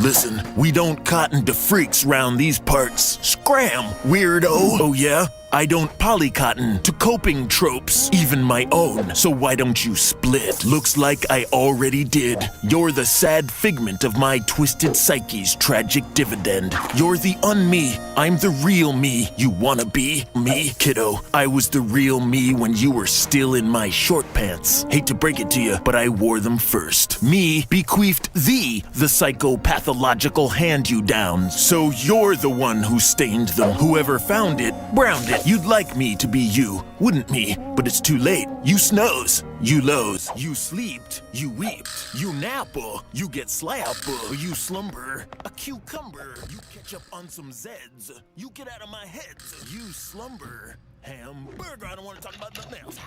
Listen, we don't cotton to freaks round these parts. Scram, weirdo. Oh yeah? I don't polycotton to coping tropes, even my own, so why don't you split? Looks like I already did. You're the sad figment of my twisted psyche's tragic dividend. You're the un-me, I'm the real me. You wanna be me, kiddo? I was the real me when you were still in my short pants. Hate to break it to you, but I wore them first. Me bequeathed thee the psychopathological hand-you-downs, so you're the one who stained them. Whoever found it, browned it. You'd like me to be you, wouldn't me? But it's too late. You snows, you lows, you sleeped, you weeped, you napple, you get slapper, you slumber, a cucumber, you catch up on some Zeds, you get out of my heads, you slumber, hamburger, I don't want to talk about nothing else.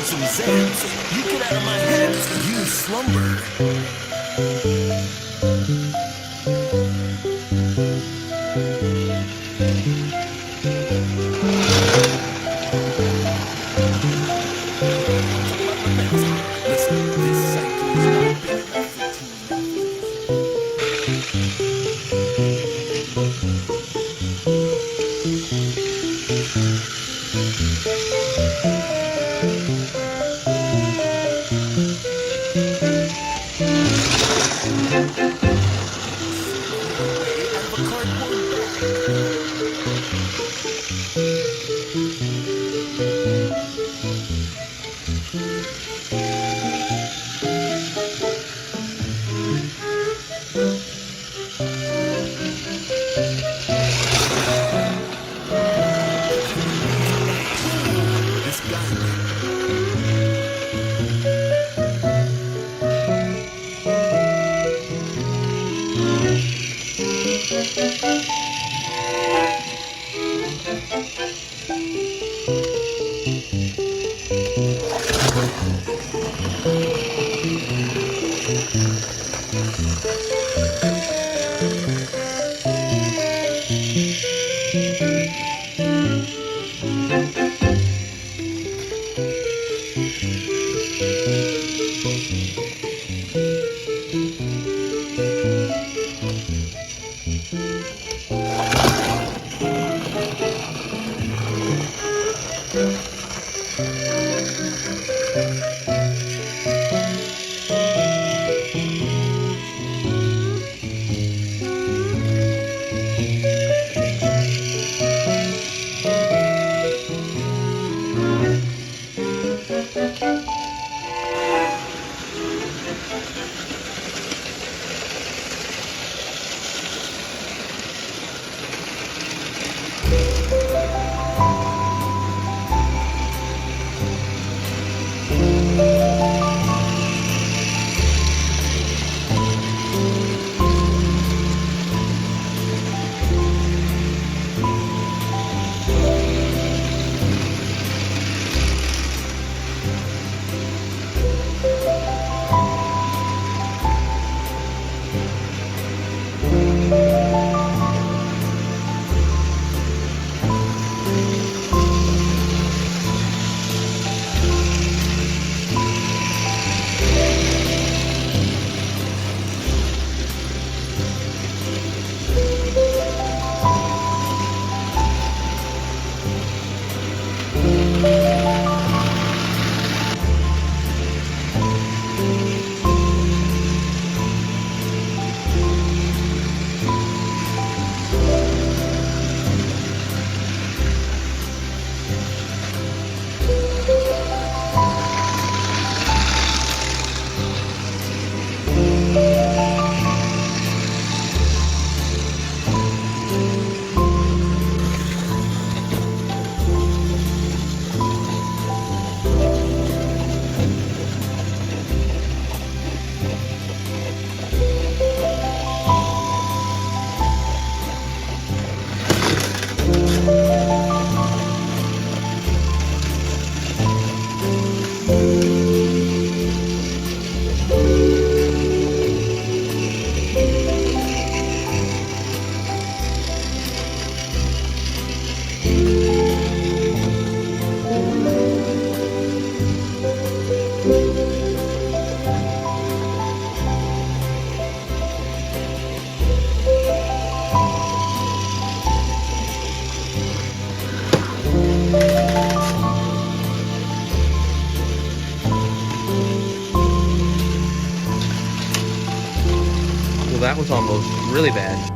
Some Zeds. You get out of my head, you slumber. Listen, this cycle is not big enough for was almost really bad.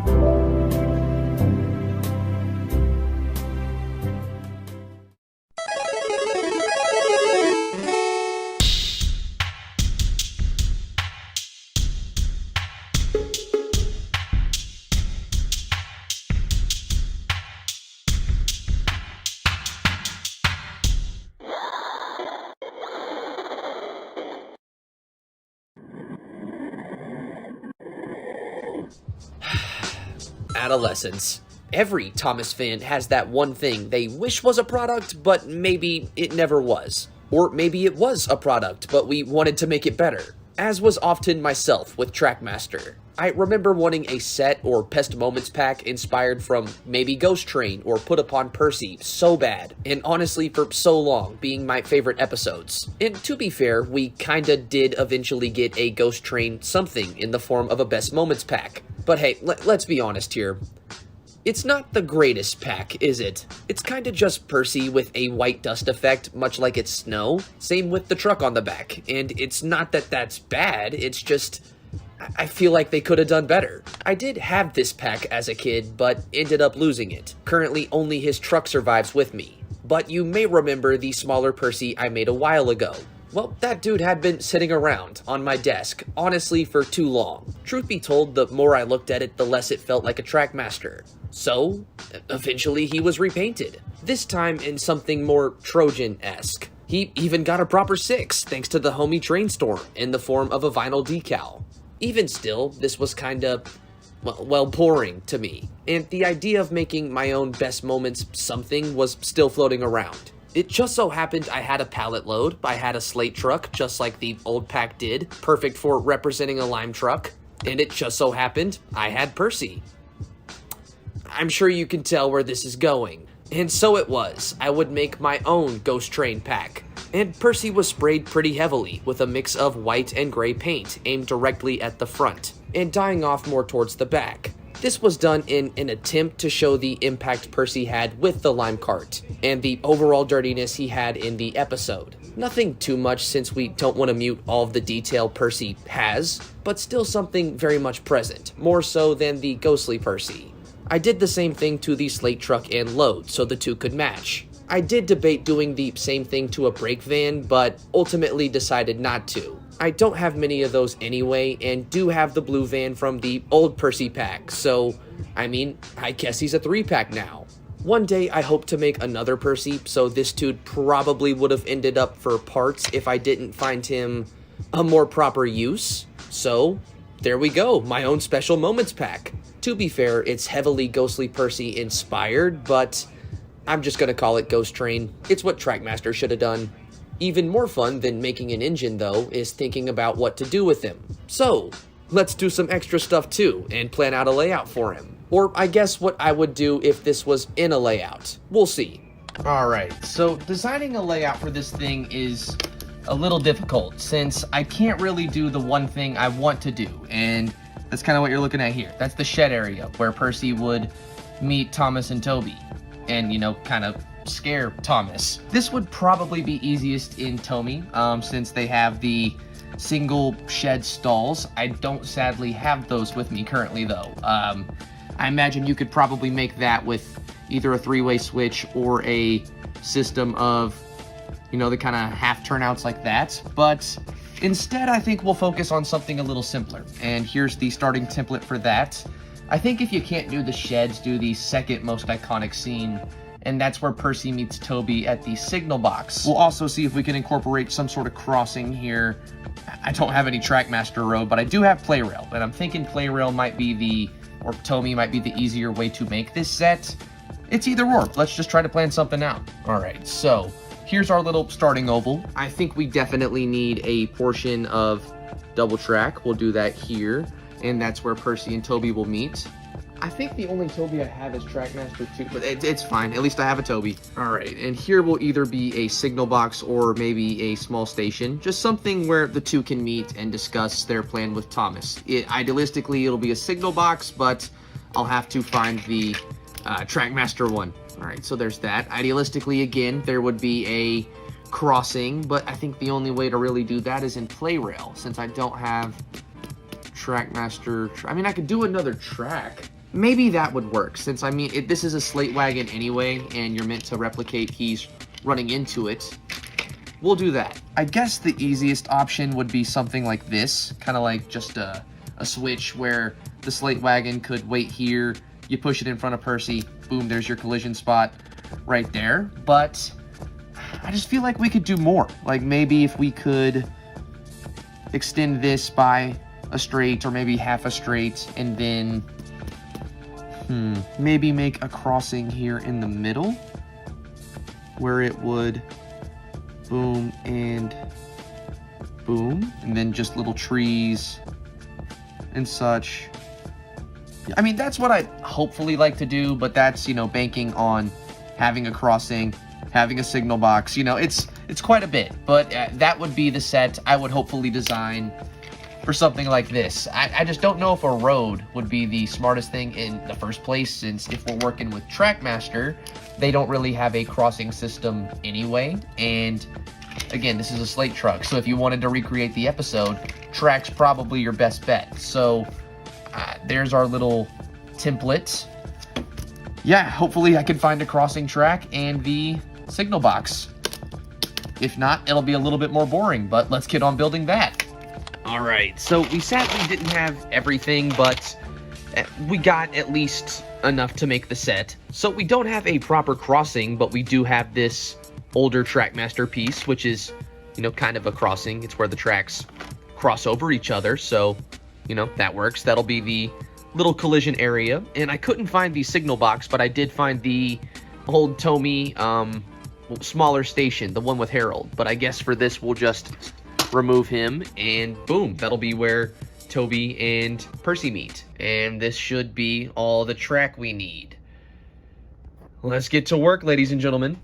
Adolescence. Every Thomas fan has that one thing they wish was a product, but maybe it never was. Or maybe it was a product, but we wanted to make it better. As was often myself with Trackmaster. I remember wanting a set or best moments pack inspired from maybe Ghost Train or Put Upon Percy so bad, and honestly for so long being my favorite episodes. And to be fair, we kinda did eventually get a Ghost Train something in the form of a best moments pack. But hey, let's be honest here. It's not the greatest pack, is it? It's kinda just Percy with a white dust effect, much like it's snow. Same with the truck on the back. And it's not that that's bad, it's just I feel like they could have done better. I did have this pack as a kid, but ended up losing it. Currently, only his truck survives with me. But you may remember the smaller Percy I made a while ago. Well, that dude had been sitting around on my desk, honestly, for too long. Truth be told, the more I looked at it, the less it felt like a trackmaster. So, eventually he was repainted. This time in something more Trojan-esque. He even got a proper 6, thanks to the homie Trainstorm, in the form of a vinyl decal. Even still, this was kinda, well, boring to me. And the idea of making my own best moments something was still floating around. It just so happened I had a pallet load, I had a slate truck, just like the old pack did, perfect for representing a lime truck, and it just so happened I had Percy. I'm sure you can tell where this is going. And so it was, I would make my own Ghost Train pack. And Percy was sprayed pretty heavily, with a mix of white and gray paint aimed directly at the front, and dying off more towards the back. This was done in an attempt to show the impact Percy had with the lime cart, and the overall dirtiness he had in the episode. Nothing too much since we don't want to mute all of the detail Percy has, but still something very much present, more so than the ghostly Percy. I did the same thing to the slate truck and load, so the two could match. I did debate doing the same thing to a brake van, but ultimately decided not to. I don't have many of those anyway, and do have the blue van from the old Percy pack, so, I mean, I guess he's a 3-pack now. One day I hope to make another Percy, so this dude probably would have ended up for parts if I didn't find him a more proper use. So, there we go, my own special moments pack. To be fair, it's heavily Ghostly Percy inspired, but I'm just gonna call it Ghost Train. It's what Trackmaster should have done. Even more fun than making an engine, though, is thinking about what to do with him. So, let's do some extra stuff too, and plan out a layout for him. Or I guess what I would do if this was in a layout. We'll see. Alright, so designing a layout for this thing is a little difficult, since I can't really do the one thing I want to do, and that's kind of what you're looking at here. That's the shed area, where Percy would meet Thomas and Toby, and, you know, kind of scare Thomas. This would probably be easiest in Tomy, since they have the single shed stalls. I don't sadly have those with me currently, though. I imagine you could probably make that with either a 3-way switch or a system of, you know, the kind of half turnouts like that. But instead, I think we'll focus on something a little simpler. And here's the starting template for that. I think if you can't do the sheds, do the second most iconic scene, and that's where Percy meets Toby at the signal box. We'll also see if we can incorporate some sort of crossing here. I don't have any Trackmaster Road, but I do have Playrail, and I'm thinking Playrail might be or Tomy might be the easier way to make this set. It's either or. Let's just try to plan something out. All right, so here's our little starting oval. I think we definitely need a portion of double track. We'll do that here, and that's where Percy and Toby will meet. I think the only Toby I have is Trackmaster 2, but it's fine. At least I have a Toby. All right, and here will either be a signal box or maybe a small station. Just something where the two can meet and discuss their plan with Thomas. Idealistically, it'll be a signal box, but I'll have to find the Trackmaster one. All right, so there's that. Idealistically, again, there would be a crossing, but I think the only way to really do that is in Playrail, since I don't have trackmaster. I mean, I could do another track. Maybe that would work, since, I mean, this is a slate wagon anyway, and you're meant to replicate he's running into it. We'll do that. I guess the easiest option would be something like this, kind of like just a switch where the slate wagon could wait here, you push it in front of Percy, boom, there's your collision spot right there. But I just feel like we could do more. Like maybe if we could extend this by a straight or maybe half a straight, and then maybe make a crossing here in the middle where it would boom and boom, and then just little trees and such. I mean, that's what I'd hopefully like to do, but that's, you know, banking on having a crossing, having a signal box. You know, it's quite a bit, but that would be the set I would hopefully design for something like this. I just don't know if a road would be the smartest thing in the first place, since if we're working with Trackmaster, they don't really have a crossing system anyway. And again, this is a slate truck, so if you wanted to recreate the episode, track's probably your best bet. So there's our little template. Yeah, hopefully I can find a crossing track and the signal box. If not, it'll be a little bit more boring, but let's get on building that. Alright, so we sadly didn't have everything, but we got at least enough to make the set. So we don't have a proper crossing, but we do have this older Trackmaster piece, which is, you know, kind of a crossing. It's where the tracks cross over each other, so, you know, that works. That'll be the little collision area. And I couldn't find the signal box, but I did find the old Tommy smaller station, the one with Harold. But I guess for this, we'll just remove him, and boom, that'll be where Toby and Percy meet. And this should be all the track we need. Let's get to work, ladies and gentlemen.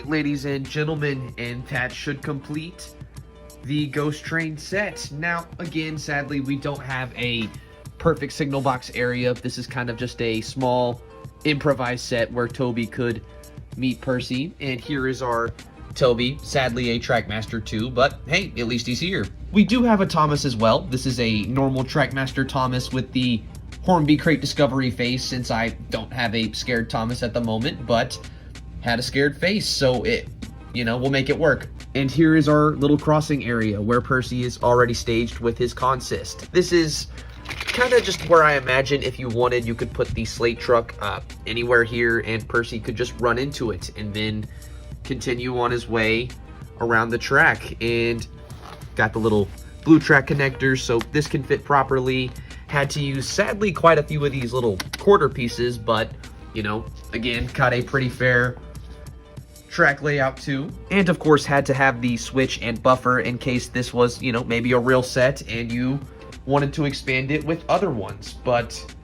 Ladies and gentlemen, and that should complete the Ghost Train set. Now, again, sadly, we don't have a perfect signal box area. This is kind of just a small improvised set where Toby could meet Percy. And here is our Toby, sadly a Trackmaster 2, but hey, at least he's here. We do have a Thomas as well. This is a normal Trackmaster Thomas with the Hornby Crate Discovery face, since I don't have a scared Thomas at the moment, but had a scared face, so it, you know, we'll make it work. And here is our little crossing area where Percy is already staged with his consist. This is kind of just where I imagine if you wanted, you could put the slate truck anywhere here, and Percy could just run into it and then continue on his way around the track. And got the little blue track connectors, so this can fit properly. Had to use, sadly, quite a few of these little quarter pieces, but, you know, again, got a pretty fair track layout too. And of course had to have the switch and buffer in case this was, you know, maybe a real set and you wanted to expand it with other ones. But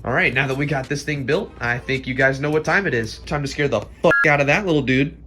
all right, now that we got this thing built, I think you guys know what time it is. Time to scare the fuck out of that little dude.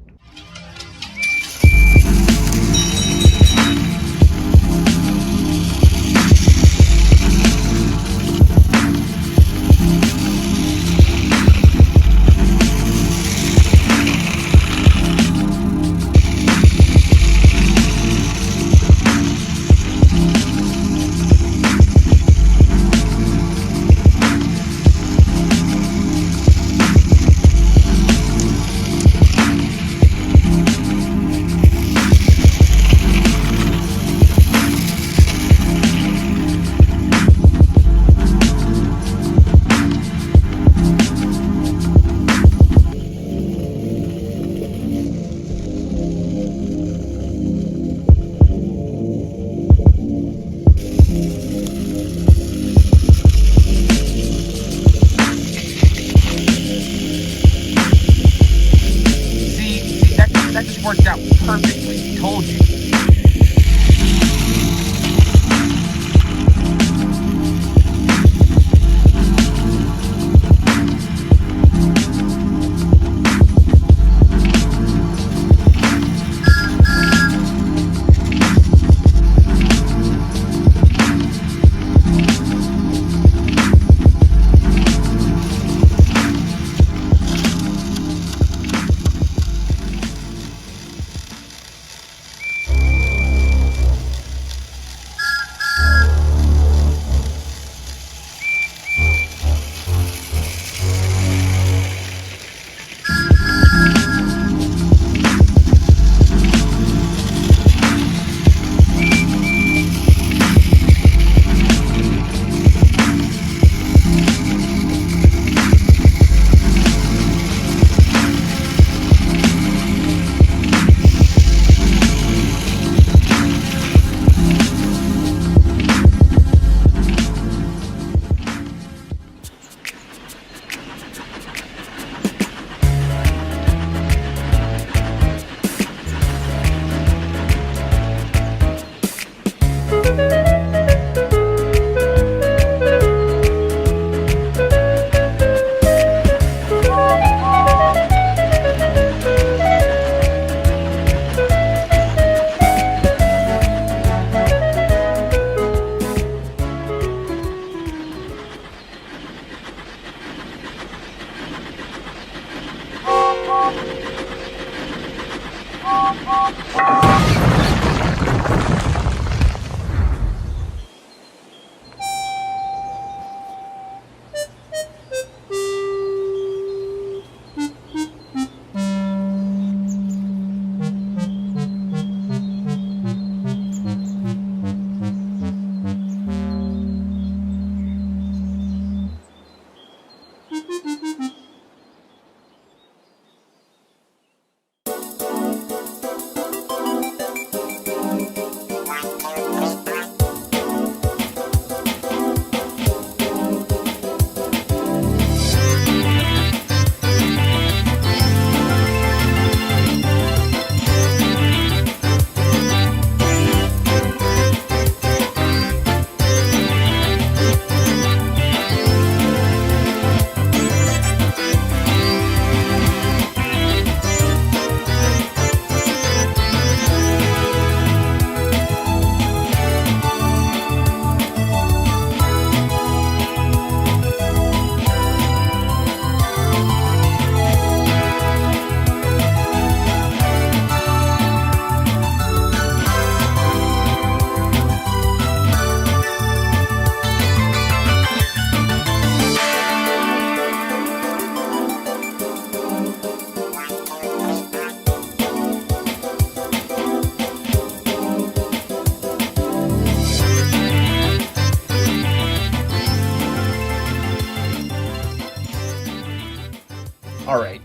Worked out perfectly. Told you.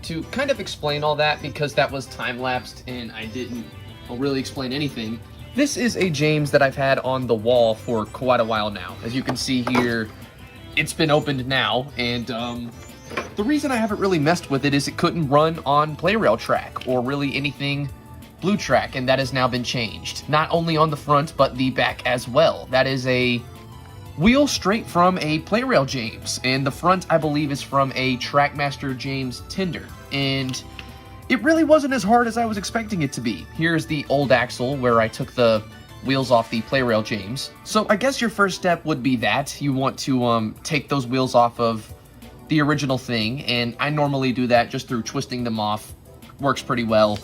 to kind of explain all that, because that was time-lapsed and I didn't really explain anything, this is a James that I've had on the wall for quite a while now. As you can see here, it's been opened now, and the reason I haven't really messed with it is it couldn't run on PlayRail track or really anything blue track, and that has now been changed. Not only on the front, but the back as well. That is a wheel straight from a PlayRail James, and the front, I believe, is from a Trackmaster James Tender, and it really wasn't as hard as I was expecting it to be. Here's the old axle where I took the wheels off the PlayRail James. So I guess your first step would be that. You want to take those wheels off of the original thing, and I normally do that just through twisting them off. Works pretty well.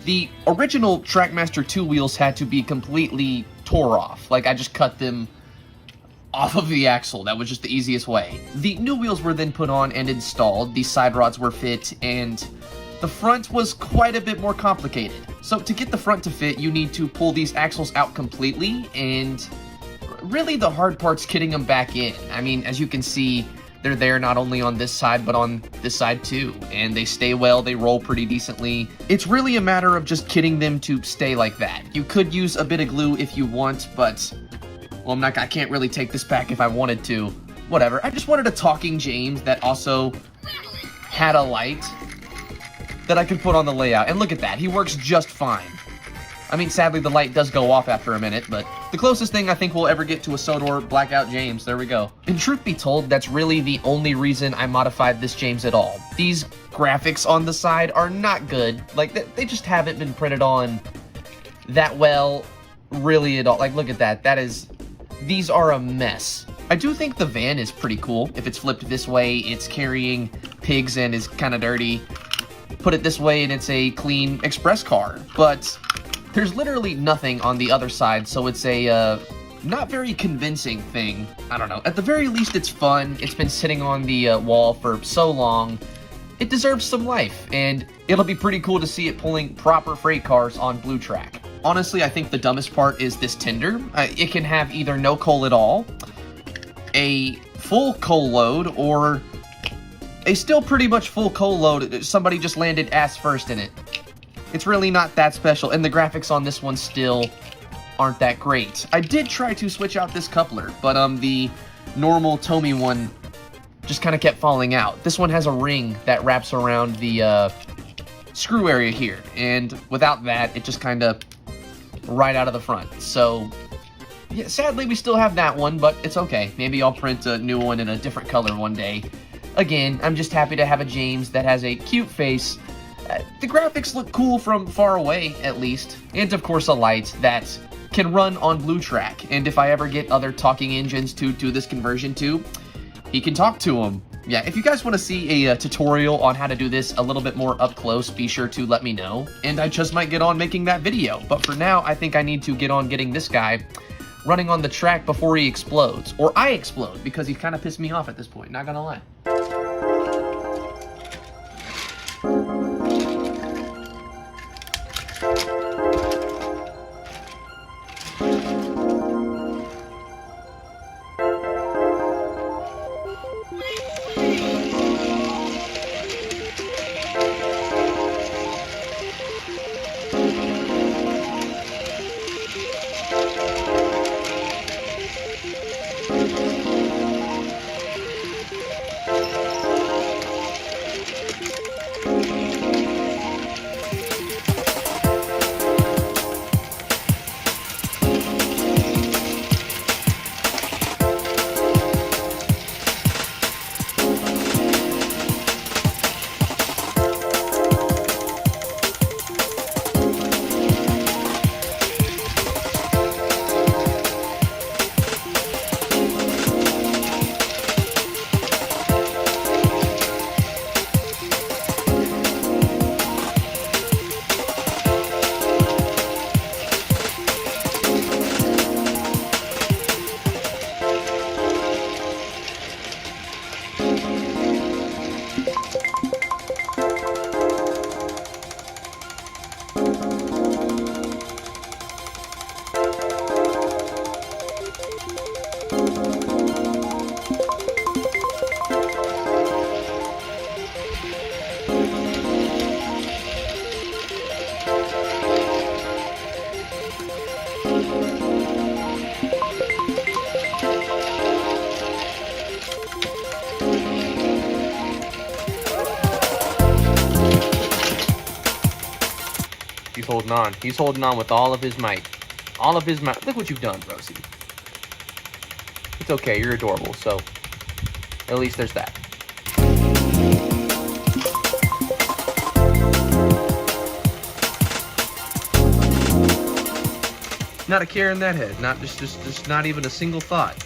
The original Trackmaster 2 wheels had to be completely tore off. Like, I just cut them off of the axle. That was just the easiest way. The new wheels were then put on and installed. The side rods were fit, and the front was quite a bit more complicated. So to get the front to fit, you need to pull these axles out completely, and really the hard part's getting them back in. I mean, as you can see, they're there not only on this side, but on this side too. And they stay well, they roll pretty decently. It's really a matter of just kitting them to stay like that. You could use a bit of glue if you want, but, well, I can't really take this back if I wanted to. Whatever, I just wanted a talking James that also had a light that I could put on the layout. And look at that, he works just fine. I mean, sadly, the light does go off after a minute, but the closest thing I think we'll ever get to a Sodor Blackout James. There we go. And truth be told, that's really the only reason I modified this James at all. These graphics on the side are not good. Like, they just haven't been printed on that well, really at all. Like, look at that. These are a mess. I do think the van is pretty cool. If it's flipped this way, it's carrying pigs and is kind of dirty. Put it this way, and it's a clean express car. But there's literally nothing on the other side, so it's a not very convincing thing. I don't know. At the very least, it's fun. It's been sitting on the wall for so long. It deserves some life, and it'll be pretty cool to see it pulling proper freight cars on blue track. Honestly, I think the dumbest part is this tender. It can have either no coal at all, a full coal load, or a still pretty much full coal load. Somebody just landed ass first in it. It's really not that special, and the graphics on this one still aren't that great. I did try to switch out this coupler, but the normal Tomy one just kind of kept falling out. This one has a ring that wraps around the screw area here, and without that, it just kind of right out of the front. So, yeah, sadly, we still have that one, but it's okay. Maybe I'll print a new one in a different color one day. Again, I'm just happy to have a James that has a cute face. The graphics look cool from far away, at least. And of course a light that can run on blue track. And if I ever get other talking engines to do this conversion to, he can talk to them. Yeah, if you guys want to see a tutorial on how to do this a little bit more up close, be sure to let me know. And I just might get on making that video. But for now, I think I need to get on getting this guy running on the track before he explodes. Or I explode, because he's kind of pissed me off at this point, not gonna lie. He's holding on. He's holding on with all of his might. All of his might. Look what you've done, Rosie. It's okay. You're adorable. So, at least there's that. Not a care in that head. Not just not even a single thought.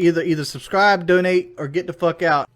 Either subscribe, donate, or get the fuck out.